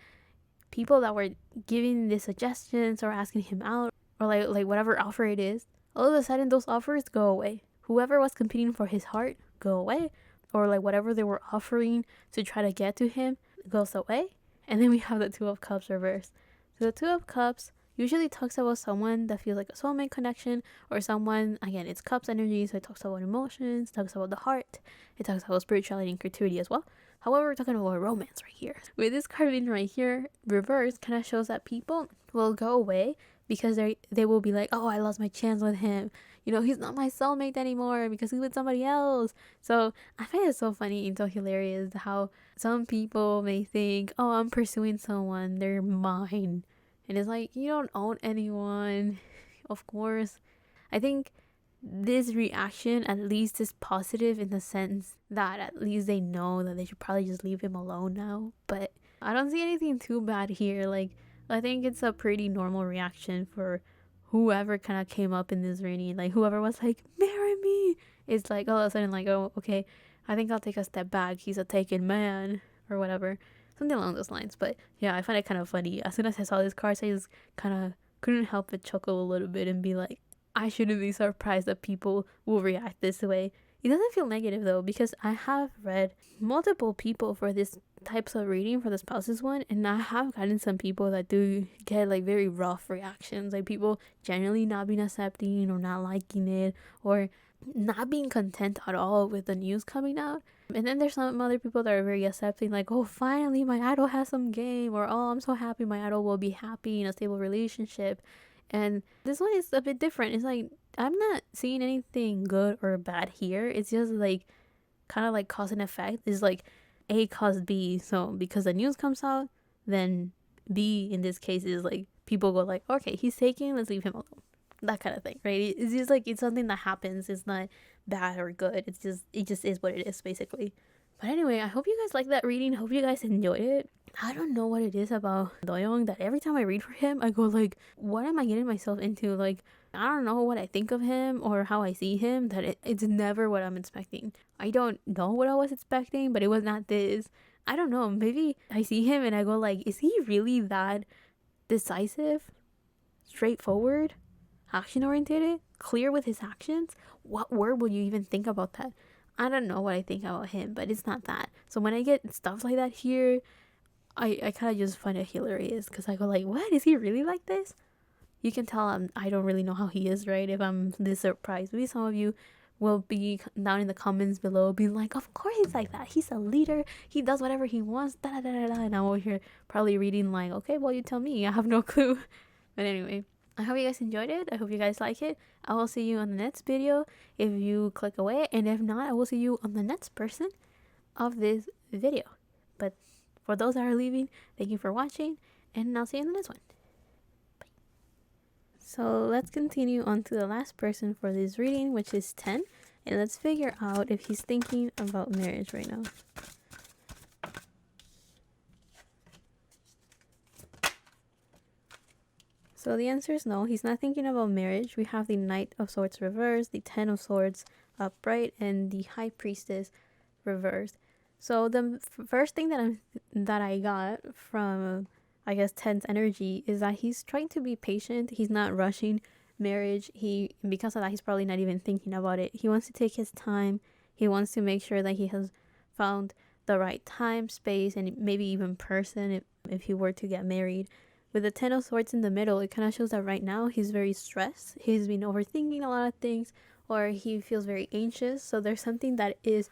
people that were giving the suggestions or asking him out or like whatever offer it is, all of a sudden those offers go away. Whoever was competing for his heart go away, or like whatever they were offering to try to get to him goes away. And then we have the Two of Cups reversed. So the Two of Cups usually talks about someone that feels like a soulmate connection, or someone, again, it's cups energy, so it talks about emotions, talks about the heart, it talks about spirituality and creativity as well. However, we're talking about romance right here. With this card being right here, reversed, kind of shows that people will go away because they will be like, oh, I lost my chance with him. You know, he's not my soulmate anymore because he's with somebody else. So I find it so funny and so hilarious how some people may think, oh, I'm pursuing someone, they're mine. And it's like, you don't own anyone. Of course. I think this reaction at least is positive in the sense that at least they know that they should probably just leave him alone now. But I don't see anything too bad here. Like, I think it's a pretty normal reaction for whoever kind of came up in this reading. Like, whoever was like, marry me. It's like all of a sudden like, oh, okay, I think I'll take a step back. He's a taken man or whatever. Something along those lines. But yeah, I find it kind of funny. As soon as I saw this card, I just kind of couldn't help but chuckle a little bit and be like, I shouldn't be surprised that people will react this way. It doesn't feel negative though, because I have read multiple people for this types of reading for the spouses one, and I have gotten some people that do get like very rough reactions, like people generally not being accepting or not liking it or not being content at all with the news coming out. And then there's some other people that are very accepting, like, oh, finally my idol has some game, or oh, I'm so happy my idol will be happy in a stable relationship. And this one is a bit different. It's like, I'm not seeing anything good or bad here. It's just like kind of like cause and effect. It's like A cause B. So because the news comes out, then B in this case is like people go like, okay, he's taken, let's leave him alone. That kind of thing, right? It's just like, it's something that happens. It's not bad or good. It just is what it is, basically. But anyway, I hope you guys liked that reading. Hope you guys enjoyed it. I don't know what it is about Doyoung that every time I read for him, I go like, what am I getting myself into? Like, I don't know what I think of him or how I see him, that it's never what I'm expecting. I don't know what I was expecting, but it was not this. I don't know. Maybe I see him and I go like, is he really that decisive, straightforward, action-oriented, clear with his actions? What word would you even think about that? I don't know what I think about him, but it's not that. So when I get stuff like that here, I kind of just find it hilarious because I go like, what? Is he really like this? You can tell I don't really know how he is, right? If I'm this surprised. Maybe some of you will be down in the comments below being like, of course he's like that. He's a leader. He does whatever he wants. Da, da, da, da, da. And I'm over here probably reading like, okay, well, you tell me. I have no clue. But anyway, I hope you guys enjoyed it. I hope you guys like it. I will see you on the next video if you click away. And if not, I will see you on the next person of this video. But for those that are leaving, thank you for watching. And I'll see you in the next one. Bye. So let's continue on to the last person for this reading, which is 10. And let's figure out if he's thinking about marriage right now. So So the answer is no. He's not thinking about marriage. We have the Knight of Swords reversed, the Ten of Swords upright, and the High Priestess reversed. So the first thing that I got from, I guess, Ten's energy is that he's trying to be patient. He's not rushing marriage. Because of that, he's probably not even thinking about it. He wants to take his time. He wants to make sure that he has found the right time, space, and maybe even person if he were to get married. With the Ten of Swords in the middle, it kind of shows that right now he's very stressed. He's been overthinking a lot of things, or he feels very anxious. So there's something that is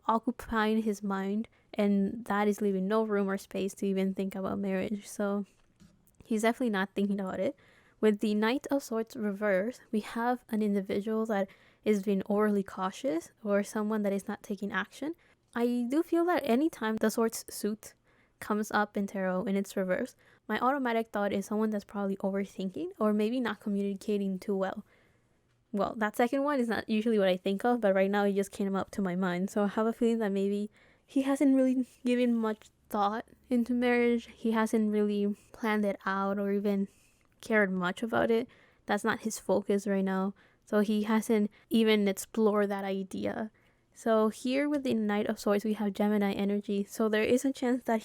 occupying his mind, and that is leaving no room or space to even think about marriage. So he's definitely not thinking about it. With the Knight of Swords reversed, we have an individual that is being overly cautious, or someone that is not taking action. I do feel that anytime the Swords suit comes up in tarot and it's reversed, my automatic thought is someone that's probably overthinking or maybe not communicating too well. Well, that second one is not usually what I think of, but right now it just came up to my mind. So I have a feeling that maybe he hasn't really given much thought into marriage. He hasn't really planned it out or even cared much about it. That's not his focus right now. So he hasn't even explored that idea. So here with the Knight of Swords, we have Gemini energy. So there is a chance that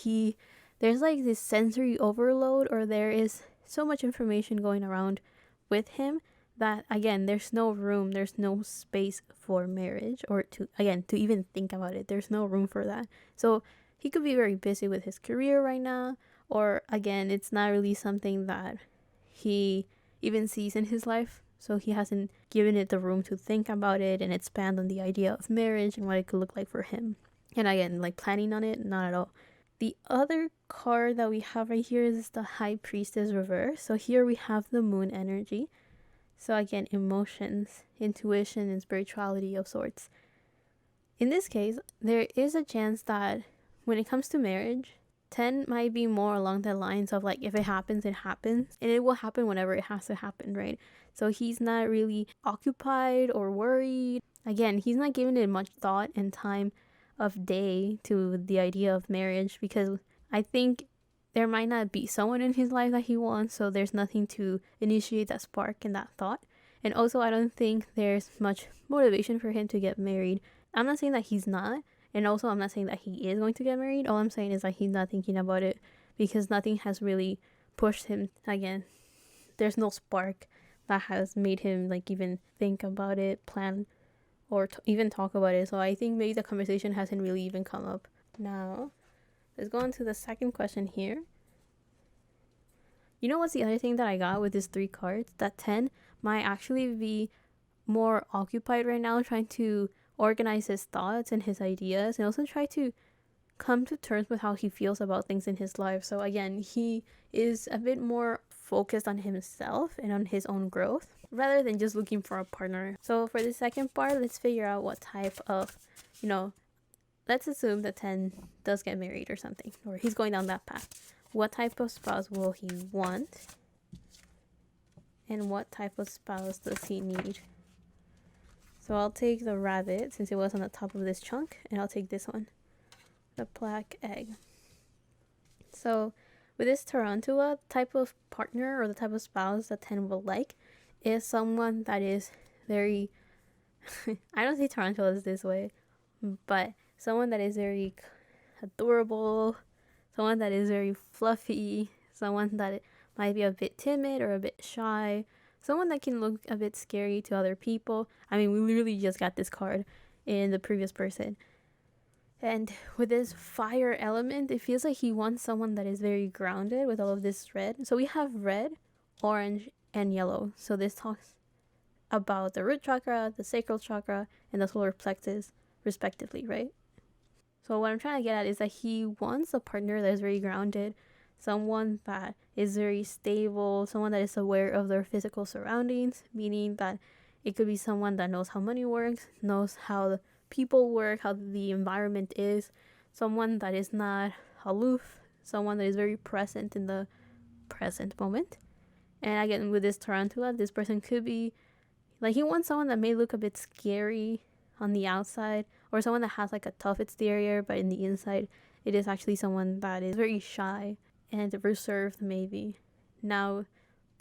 there's like this sensory overload, or there is so much information going around with him that, again, there's no room, there's no space for marriage, or to even think about it. There's no room for that. So he could be very busy with his career right now, or again, it's not really something that he even sees in his life. So he hasn't given it the room to think about it and expand on the idea of marriage and what it could look like for him. And again, like planning on it, not at all. The other card that we have right here is the High Priestess reverse. So here we have the Moon energy. So again, emotions, intuition, and spirituality of sorts. In this case, there is a chance that when it comes to marriage, 10 might be more along the lines of like, if it happens, it happens. And it will happen whenever it has to happen, right? So he's not really occupied or worried. Again, he's not giving it much thought and time of day to the idea of marriage, because I think there might not be someone in his life that he wants, so there's nothing to initiate that spark and that thought. And also, I don't think there's much motivation for him to get married. I'm not saying that he's not, and also I'm not saying that he is going to get married. All I'm saying is that he's not thinking about it because nothing has really pushed him. Again, there's no spark that has made him like even think about it, plan, or even talk about it. So I think maybe the conversation hasn't really even come up. Now, let's go on to the second question here. You know what's the other thing that I got with these 3 cards? That 10 might actually be more occupied right now trying to organize his thoughts and his ideas, and also try to come to terms with how he feels about things in his life. So again, he is a bit more focused on himself and on his own growth rather than just looking for a partner. So for the second part, let's figure out what type of, let's assume that 10 does get married or something, or he's going down that path. What type of spouse will he want? And what type of spouse does he need? So I'll take the rabbit since it was on the top of this chunk, and I'll take this one, the black egg. So with this tarantula, type of partner or the type of spouse that 10 will like is someone that is very I don't see tarantulas this way, but someone that is very adorable, someone that is very fluffy, someone that might be a bit timid or a bit shy, someone that can look a bit scary to other people. I mean, we literally just got this card in the previous person. And with this fire element, it feels like he wants someone that is very grounded with all of this red. So we have red, orange, and yellow. So this talks about the root chakra, the sacral chakra, and the solar plexus, respectively, right? So what I'm trying to get at is that he wants a partner that is very grounded, someone that is very stable, someone that is aware of their physical surroundings, meaning that it could be someone that knows how money works, knows how the people work, how the environment is, someone that is not aloof, someone that is very present in the present moment. And again, with this tarantula, this person could be like, he wants someone that may look a bit scary on the outside, or someone that has like a tough exterior, but in the inside it is actually someone that is very shy and reserved maybe. Now,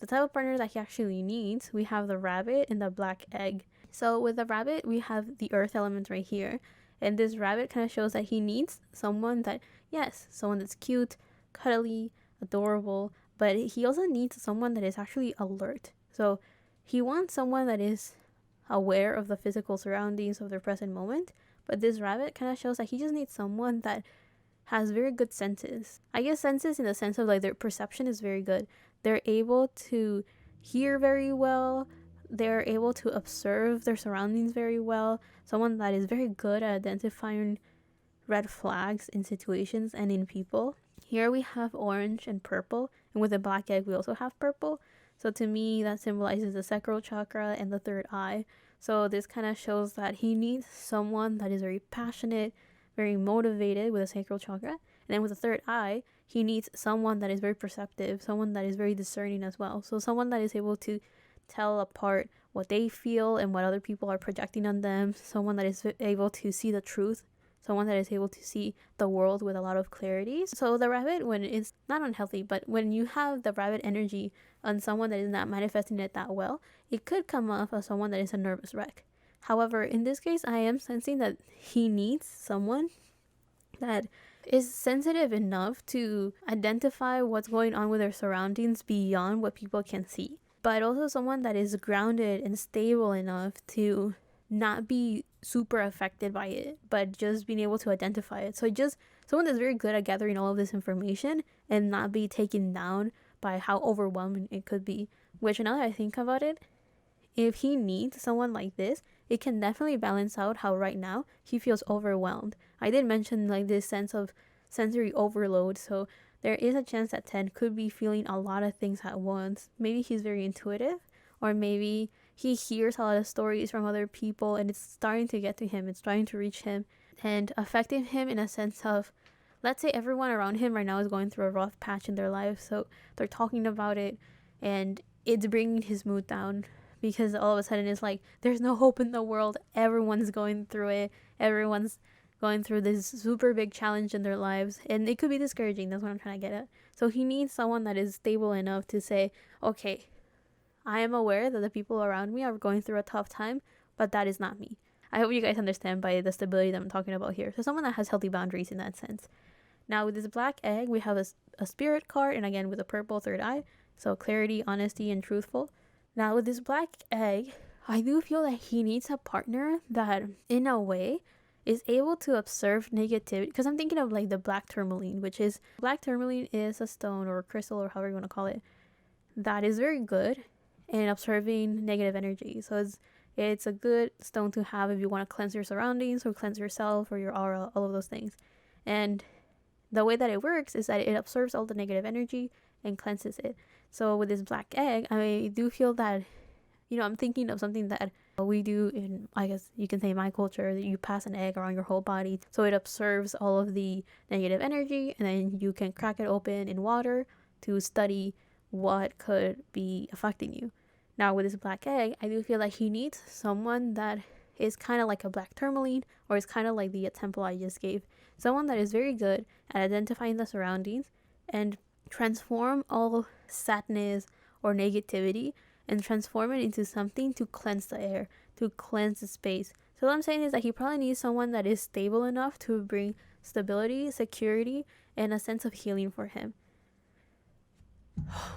the type of partner that he actually needs, we have the rabbit and the black egg. So with the rabbit, we have the earth element right here. And this rabbit kind of shows that he needs someone that, yes, someone that's cute, cuddly, adorable, but he also needs someone that is actually alert. So he wants someone that is aware of the physical surroundings of their present moment. But this rabbit kind of shows that he just needs someone that has very good senses. I guess senses in the sense of like their perception is very good. They're able to hear very well. They're able to observe their surroundings very well. Someone that is very good at identifying red flags in situations and in people. Here we have orange and purple, and with the black egg we also have purple. So to me that symbolizes the sacral chakra and the third eye. So this kind of shows that he needs someone that is very passionate, very motivated with the sacral chakra. And then with the third eye, he needs someone that is very perceptive, someone that is very discerning as well. So someone that is able to tell apart what they feel and what other people are projecting on them. Someone that is able to see the truth. Someone that is able to see the world with a lot of clarity. So the rabbit, when it's not unhealthy, but when you have the rabbit energy on someone that is not manifesting it that well, it could come off as someone that is a nervous wreck. However, in this case, I am sensing that he needs someone that is sensitive enough to identify what's going on with their surroundings beyond what people can see. But also someone that is grounded and stable enough to not be super affected by it, but just being able to identify it. So just someone that's very good at gathering all of this information and not be taken down by how overwhelming it could be. Which now that I think about it, if he needs someone like this, it can definitely balance out how right now he feels overwhelmed. I did mention like this sense of sensory overload, so there is a chance that Ted could be feeling a lot of things at once. Maybe he's very intuitive, or maybe he hears a lot of stories from other people and it's starting to get to him, it's starting to reach him and affecting him in a sense of, let's say everyone around him right now is going through a rough patch in their life, so they're talking about it and it's bringing his mood down because all of a sudden it's like there's no hope in the world, everyone's going through it, everyone's going through this super big challenge in their lives, and it could be discouraging. That's what I'm trying to get at. So he needs someone that is stable enough to say, okay, I am aware that the people around me are going through a tough time, but that is not me. I hope you guys understand by the stability that I'm talking about here. So someone that has healthy boundaries in that sense. Now with this black egg, we have a spirit card, and again with a purple third eye, so clarity, honesty, and truthful. Now with this black egg, I do feel that he needs a partner that in a way is able to observe negativity, because I'm thinking of like the black tourmaline, which is, black tourmaline is a stone or a crystal or however you want to call it, that is very good in observing negative energy. So it's a good stone to have if you want to cleanse your surroundings or cleanse yourself or your aura, all of those things. And the way that it works is that it absorbs all the negative energy and cleanses it. So with this black egg, I do feel that, I'm thinking of something that we do in, I guess you can say, my culture, that you pass an egg around your whole body so it absorbs all of the negative energy, and then you can crack it open in water to study what could be affecting you. Now with this black egg, I do feel like he needs someone that is kind of like a black tourmaline, or is kind of like the temple I just gave. Someone that is very good at identifying the surroundings and transform all sadness or negativity and transform it into something to cleanse the air, to cleanse the space. So what I'm saying is that he probably needs someone that is stable enough to bring stability, security, and a sense of healing for him.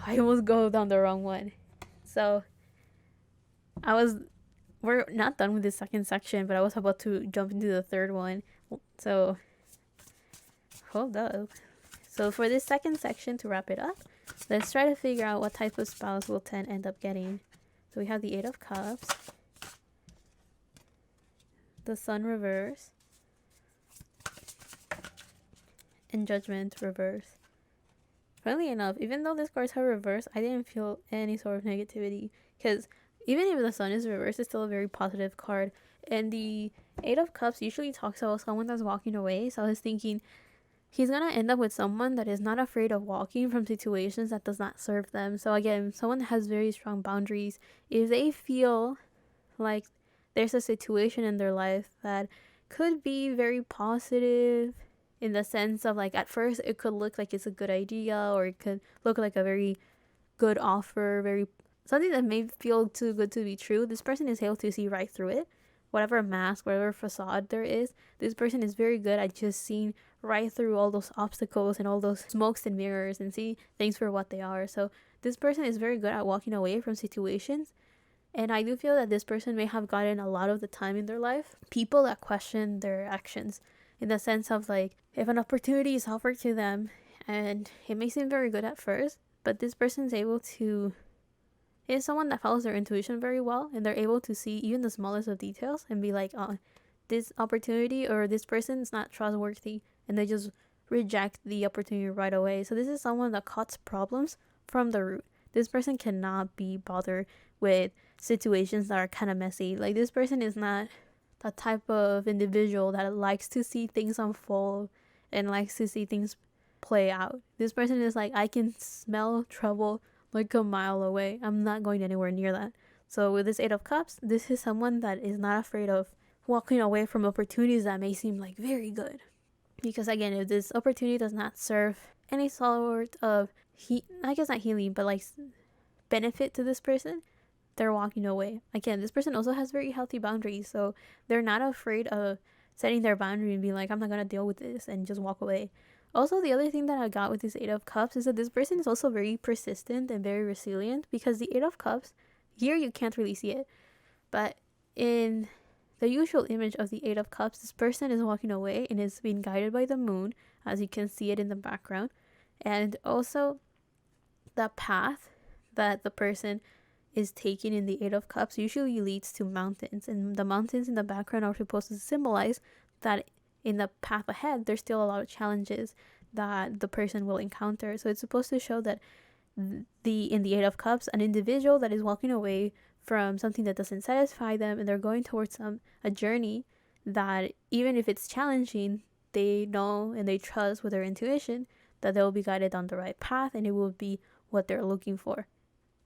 I almost go down the wrong one. So we're not done with this second section, but I was about to jump into the third one. So hold up. So for this second section, to wrap it up, let's try to figure out what type of spouse will Ten end up getting. So we have the Eight of Cups, the Sun reverse, and Judgment reverse. Funnily enough, even though these cards are reversed, I didn't feel any sort of negativity, because even if the Sun is reversed, it's still a very positive card. And the Eight of Cups usually talks about someone that's walking away. So I was thinking, he's gonna end up with someone that is not afraid of walking from situations that does not serve them. So again, someone that has very strong boundaries. If they feel like there's a situation in their life that could be very positive, in the sense of like at first it could look like it's a good idea, or it could look like a very good offer, very something that may feel too good to be true, this person is able to see right through it. Whatever mask, whatever facade there is, this person is very good at just seeing right through all those obstacles and all those smokes and mirrors and see things for what they are. So this person is very good at walking away from situations. And I do feel that this person may have gotten a lot of the time in their life people that question their actions, in the sense of like, if an opportunity is offered to them and it may seem very good at first, but this person is someone that follows their intuition very well, and they're able to see even the smallest of details and be like, oh, this opportunity or this person is not trustworthy, and they just reject the opportunity right away. So this is someone that cuts problems from the root. This person cannot be bothered with situations that are kind of messy. Like, this person is not the type of individual that likes to see things unfold and likes to see things play out. This person is like, I can smell trouble like a mile away. I'm not going anywhere near that. So with this Eight of Cups, this is someone that is not afraid of walking away from opportunities that may seem like very good. Because again, if this opportunity does not serve any sort of I guess not healing, but like benefit to this person, they're walking away. Again, this person also has very healthy boundaries, so they're not afraid of setting their boundary and being like, I'm not gonna deal with this, and just walk away. Also, the other thing that I got with this Eight of Cups is that this person is also very persistent and very resilient, because the Eight of Cups, here you can't really see it, but in the usual image of the Eight of Cups, this person is walking away and is being guided by the moon, as you can see it in the background. And also, the path that the person is taking in the Eight of Cups usually leads to mountains, and the mountains in the background are supposed to symbolize that in the path ahead there's still a lot of challenges that the person will encounter. So it's supposed to show that in the Eight of Cups, an individual that is walking away from something that doesn't satisfy them, and they're going towards a journey that, even if it's challenging, they know and they trust with their intuition that they'll be guided on the right path, and it will be what they're looking for.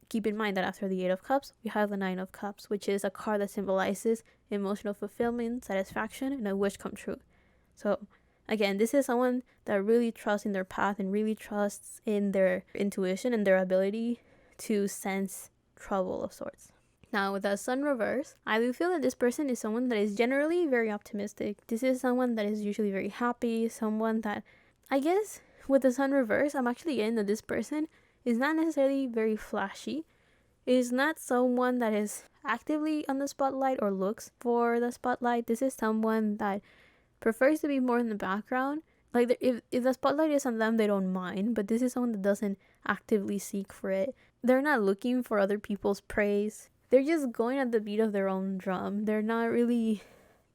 Keep in mind that after the Eight of Cups, we have the Nine of Cups, which is a card that symbolizes emotional fulfillment, satisfaction, and a wish come true. So again, this is someone that really trusts in their path and really trusts in their intuition and their ability to sense trouble of sorts. Now, with the Sun reverse, I do feel that this person is someone that is generally very optimistic. This is someone that is usually very happy, someone that, I guess, with the Sun reverse, I'm actually getting that this person is not necessarily very flashy. It is not someone that is actively on the spotlight or looks for the spotlight. This is someone that prefers to be more in the background. Like, if the spotlight is on them, they don't mind, but this is someone that doesn't actively seek for it. They're not looking for other people's praise. They're just going at the beat of their own drum. They're not really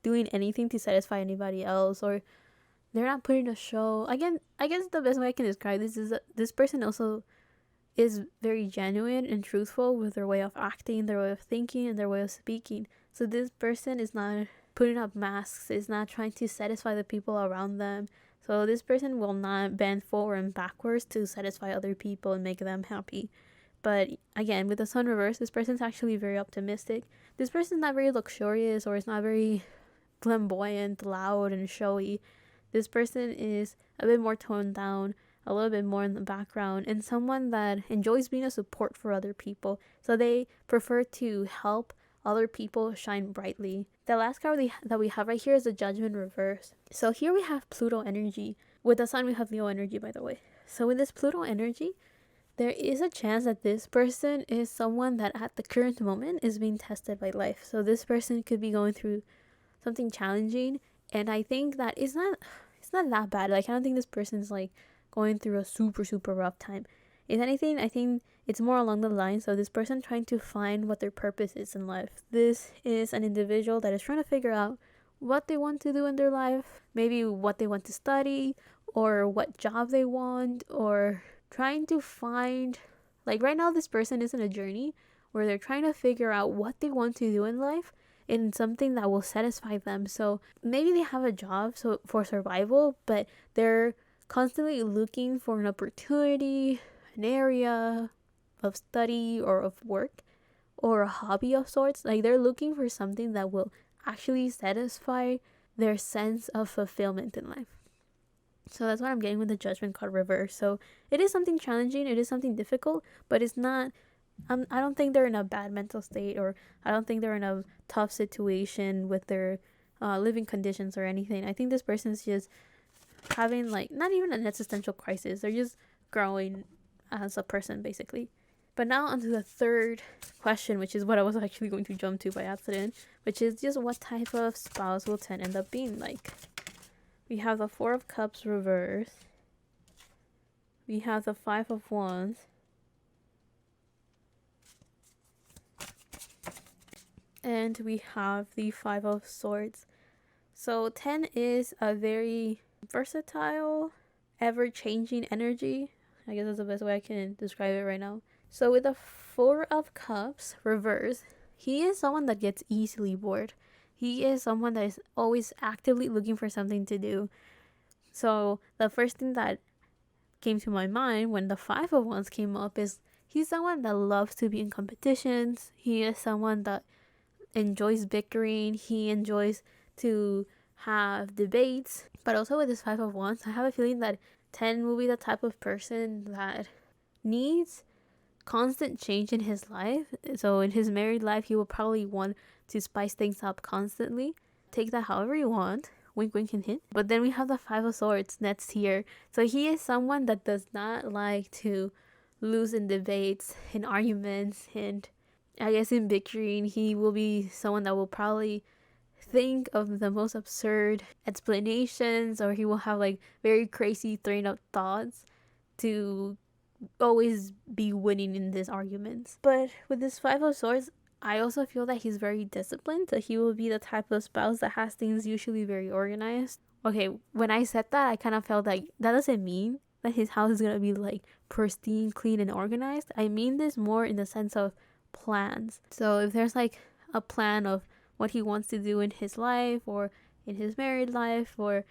doing anything to satisfy anybody else, or they're not putting a show. Again, I guess the best way I can describe this is that this person also is very genuine and truthful with their way of acting, their way of thinking, and their way of speaking. So this person is not putting up masks, is not trying to satisfy the people around them. So this person will not bend forward and backwards to satisfy other people and make them happy. But again, with the Sun reverse, this person's actually very optimistic. This person's not very luxurious, or is not very flamboyant, loud, and showy. This person is a bit more toned down, a little bit more in the background, and someone that enjoys being a support for other people. So they prefer to help other people shine brightly. The last card that we have right here is the Judgment reverse. So here we have Pluto energy. With the Sun, we have Leo energy, by the way. So with this Pluto energy, there is a chance that this person is someone that at the current moment is being tested by life. So this person could be going through something challenging, and I think that it's not that bad. Like, I don't think this person's like going through a super, super rough time. If anything, I think it's more along the lines of this person trying to find what their purpose is in life. This is an individual that is trying to figure out what they want to do in their life, maybe what they want to study, or what job they want, or trying to find, like, right now this person is in a journey where they're trying to figure out what they want to do in life in something that will satisfy them. So maybe they have a job for survival, but they're constantly looking for an opportunity, an area of study or of work, or a hobby of sorts. Like, they're looking for something that will actually satisfy their sense of fulfillment in life. So that's what I'm getting with the Judgment card reverse. So it is something challenging, it is something difficult, but it's not. I don't think they're in a bad mental state, or I don't think they're in a tough situation with their living conditions or anything. I think this person is just having like not even an existential crisis. They're just growing as a person, basically. But now onto the third question, which is what I was actually going to jump to by accident, which is just what type of spouse will 10 end up being like. We have the Four of Cups reversed. We have the Five of Wands. And we have the Five of Swords. So 10 is a very versatile, ever-changing energy. I guess that's the best way I can describe it right now. So with the Four of Cups reversed, he is someone that gets easily bored. He is someone that is always actively looking for something to do. So the first thing that came to my mind when the Five of Wands came up is he's someone that loves to be in competitions. He is someone that enjoys bickering. He enjoys to have debates. But also with this Five of Wands, I have a feeling that 10 will be the type of person that needs constant change in his life. So in his married life, he will probably want to spice things up constantly. Take that however you want. Wink, wink, and hint. But then we have the Five of Swords next here. So he is someone that does not like to lose in debates, in arguments, and I guess in bickering. He will be someone that will probably think of the most absurd explanations, or he will have like very crazy train of thoughts to always be winning in these arguments. But with this Five of Swords, I also feel that he's very disciplined. So he will be the type of spouse that has things usually very organized. Okay, when I said that, I kind of felt like that doesn't mean that his house is going to be like pristine, clean, and organized. I mean this more in the sense of plans. So if there's like a plan of what he wants to do in his life or in his married life, or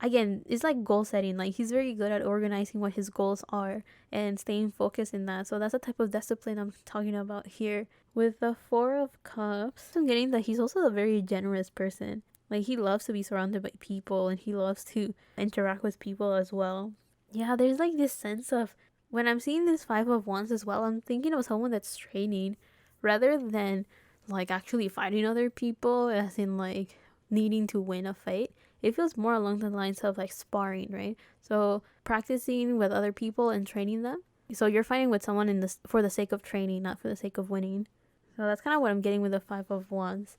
again, it's like goal setting. Like he's very good at organizing what his goals are and staying focused in that. So that's the type of discipline I'm talking about here. With the Four of Cups, I'm getting that he's also a very generous person. Like he loves to be surrounded by people and he loves to interact with people as well. Yeah, there's like this sense of, when I'm seeing this Five of Wands as well, I'm thinking of someone that's training rather than like actually fighting other people, as in like needing to win a fight. It feels more along the lines of like sparring, right? So practicing with other people and training them. So you're fighting with someone in this for the sake of training, not for the sake of winning. So that's kind of what I'm getting with the Five of Wands.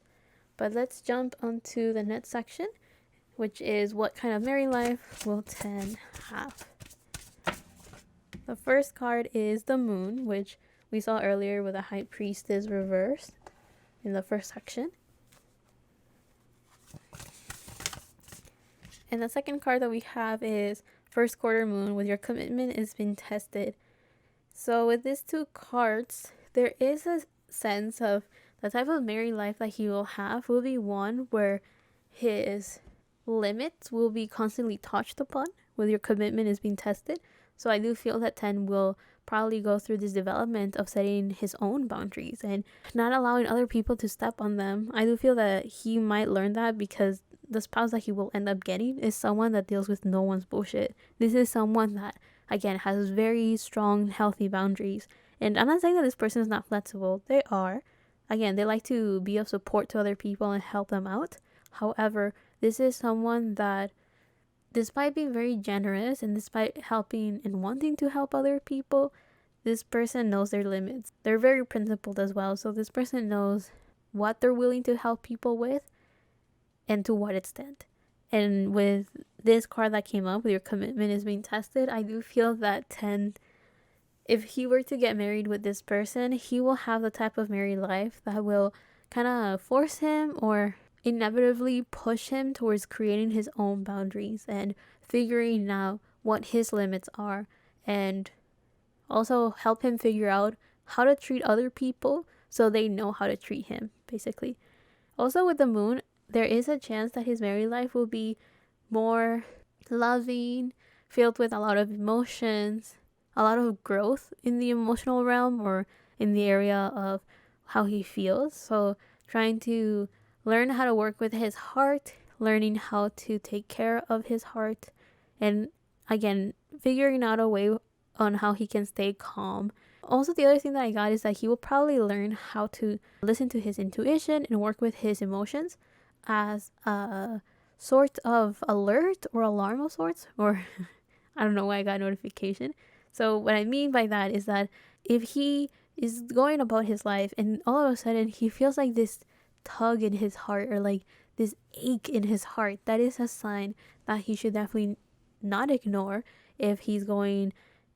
But let's jump onto the next section, which is what kind of married life will 10 have. The first card is the Moon, which we saw earlier with the High Priestess reversed in the first section. And the second card that we have is First Quarter Moon, with your commitment is being tested. So with these two cards, there is a sense of the type of married life that he will have will be one where his limits will be constantly touched upon, with your commitment is being tested. So I do feel that 10 will probably go through this development of setting his own boundaries and not allowing other people to step on them. I do feel that he might learn that, because the spouse that he will end up getting is someone that deals with no one's bullshit. This is someone that, again, has very strong, healthy boundaries. And I'm not saying that this person is not flexible. They are. Again, they like to be of support to other people and help them out. However, this is someone that, despite being very generous and despite helping and wanting to help other people, this person knows their limits. They're very principled as well. So this person knows what they're willing to help people with and to what extent. And with this card that came up, with your commitment is being tested, I do feel that 10, if he were to get married with this person, he will have the type of married life that will kind of force him or inevitably push him towards creating his own boundaries and figuring out what his limits are, and also help him figure out how to treat other people so they know how to treat him, basically. Also with the Moon, there is a chance that his married life will be more loving, filled with a lot of emotions, a lot of growth in the emotional realm or in the area of how he feels. So trying to learn how to work with his heart, learning how to take care of his heart, And again, figuring out a way on how he can stay calm. Also, the other thing that I got is that he will probably learn how to listen to his intuition and work with his emotions as a sort of alert or alarm of sorts, or I don't know why I got notification. So what I mean by that is that if he is going about his life and all of a sudden he feels like this tug in his heart or like this ache in his heart, that is a sign that he should definitely not ignore if he's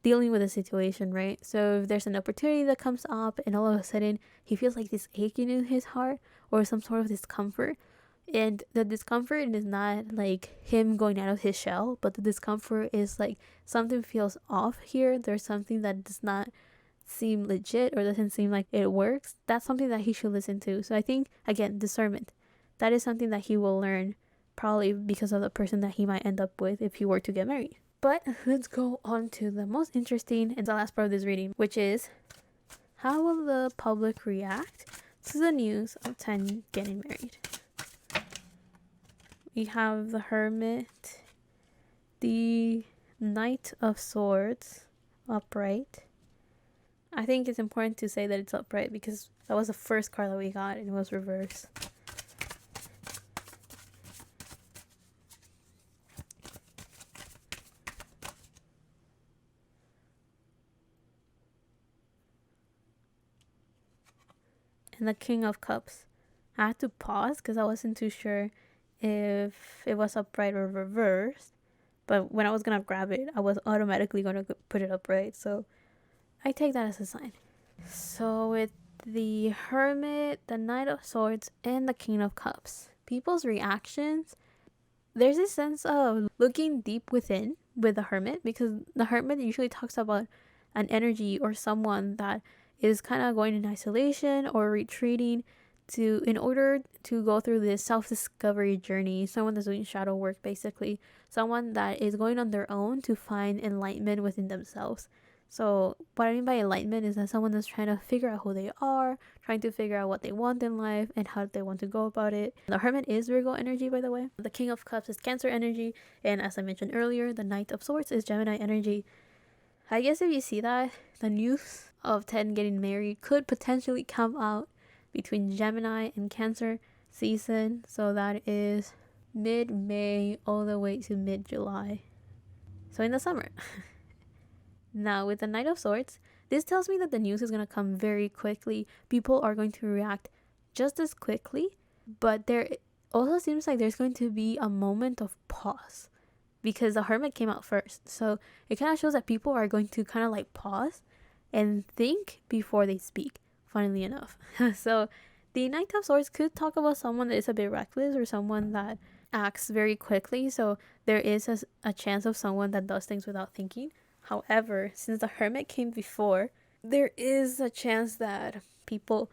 dealing with a situation, right? So if there's an opportunity that comes up and all of a sudden he feels like this aching in his heart or some sort of discomfort, and the discomfort is not like him going out of his shell, but the discomfort is like something feels off here. There's something that does not seem legit or doesn't seem like it works. That's something that he should listen to. So I think, again, discernment. That is something that he will learn probably because of the person that he might end up with if he were to get married. But let's go on to the most interesting and the last part of this reading, which is how will the public react to the news of 10 getting married? We have the Hermit, the Knight of Swords, upright. I think it's important to say that it's upright because that was the first card that we got and it was reversed. And the King of Cups. I had to pause because I wasn't too sure if it was upright or reversed. But when I was going to grab it, I was automatically going to put it upright. So I take that as a sign. So with the Hermit, the Knight of Swords, and the King of Cups, people's reactions, there's this sense of looking deep within with the Hermit, because the Hermit usually talks about an energy or someone that is kind of going in isolation or retreating in order to go through this self-discovery journey. Someone that's doing shadow work, basically. Someone that is going on their own to find enlightenment within themselves. So what I mean by enlightenment is that someone that's trying to figure out who they are, trying to figure out what they want in life and how they want to go about it. The Hermit is Virgo energy, by the way. The King of Cups is Cancer energy. And as I mentioned earlier, the Knight of Swords is Gemini energy. I guess if you see that, the news of 10 getting married could potentially come out between Gemini and Cancer season. So that is mid-May all the way to mid-July. So in the summer. Now with the Knight of Swords, this tells me that the news is going to come very quickly. People are going to react just as quickly. But there also seems like there's going to be a moment of pause. Because the Hermit came out first. So it kind of shows that people are going to kind of like pause and think before they speak, funnily enough. So the Knight of Swords could talk about someone that is a bit reckless or someone that acts very quickly. So there is a chance of someone that does things without thinking. However, since the Hermit came before, there is a chance that people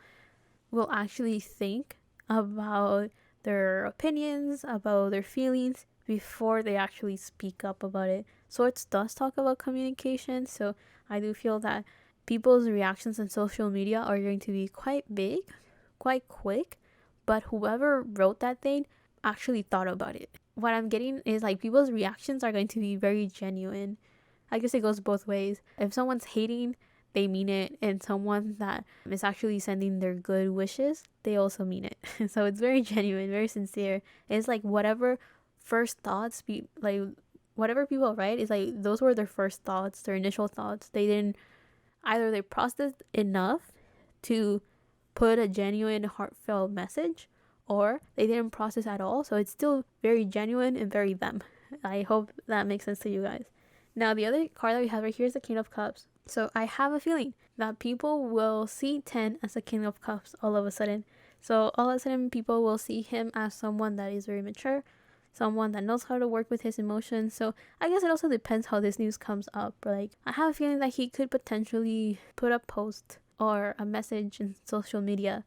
will actually think about their opinions, about their feelings, before they actually speak up about it. Swords does talk about communication, so I do feel that people's reactions on social media are going to be quite big, quite quick, but whoever wrote that thing actually thought about it. What I'm getting is like people's reactions are going to be very genuine. I guess it goes both ways. If someone's hating, they mean it, and someone that is actually sending their good wishes, they also mean it. So it's very genuine, very sincere. It's like whatever first thoughts whatever people write is like those were their first thoughts, their initial thoughts. They didn't either they processed enough to put a genuine heartfelt message, or they didn't process at all, so it's still very genuine and very them. I hope that makes sense to you guys. Now the other card that we have right here is the King of Cups. So I have a feeling that people will see 10 as a King of Cups all of a sudden. So all of a sudden people will see him as someone that is very mature, someone that knows how to work with his emotions. So I guess it also depends how this news comes up. But like, I have a feeling that he could potentially put a post or a message in social media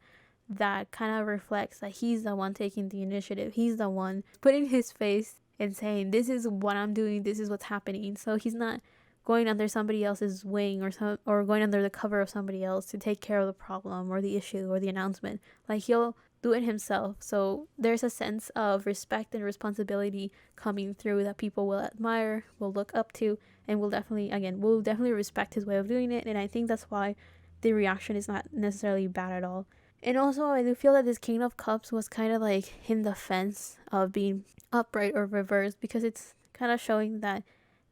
that kind of reflects that he's the one taking the initiative. He's the one putting his face and saying, this is what I'm doing, this is what's happening. So he's not going under somebody else's wing or going under the cover of somebody else to take care of the problem or the issue or the announcement. Like, he'll do it himself. So there's a sense of respect and responsibility coming through that people will admire, will look up to, and will definitely respect his way of doing it. And I think that's why the reaction is not necessarily bad at all. And also, I do feel that this King of Cups was kind of like in the fence of being upright or reversed, because it's kind of showing that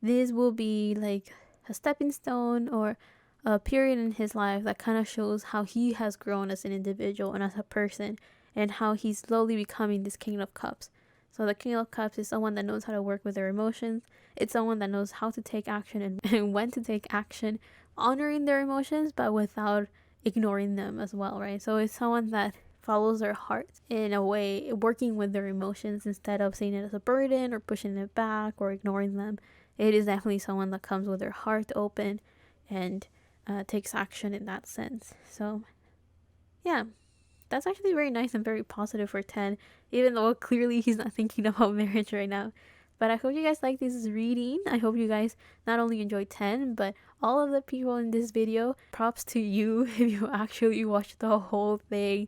this will be like a stepping stone or a period in his life that kind of shows how he has grown as an individual and as a person, and how he's slowly becoming this King of Cups. So the King of Cups is someone that knows how to work with their emotions. It's someone that knows how to take action and when to take action, honoring their emotions, but without ignoring them as well, right? So it's someone that follows their heart in a way, working with their emotions instead of seeing it as a burden or pushing it back or ignoring them. It is definitely someone that comes with their heart open and takes action in that sense. So, yeah, that's actually very nice and very positive for 10, even though clearly he's not thinking about marriage right now. But I hope you guys like this reading. I hope you guys not only enjoyed 10, but all of the people in this video. Props to you if you actually watched the whole thing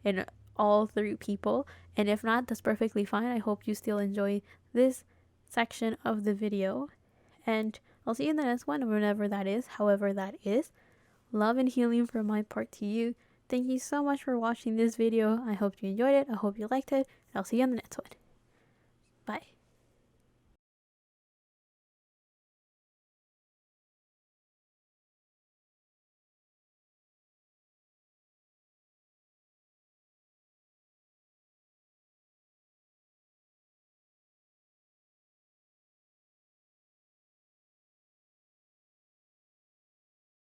and all 3 people. And if not, that's perfectly fine. I hope you still enjoy this section of the video. And I'll see you in the next one, whenever that is, however that is. Love and healing from my part to you. Thank you so much for watching this video. I hope you enjoyed it. I hope you liked it. And I'll see you on the next one. Bye.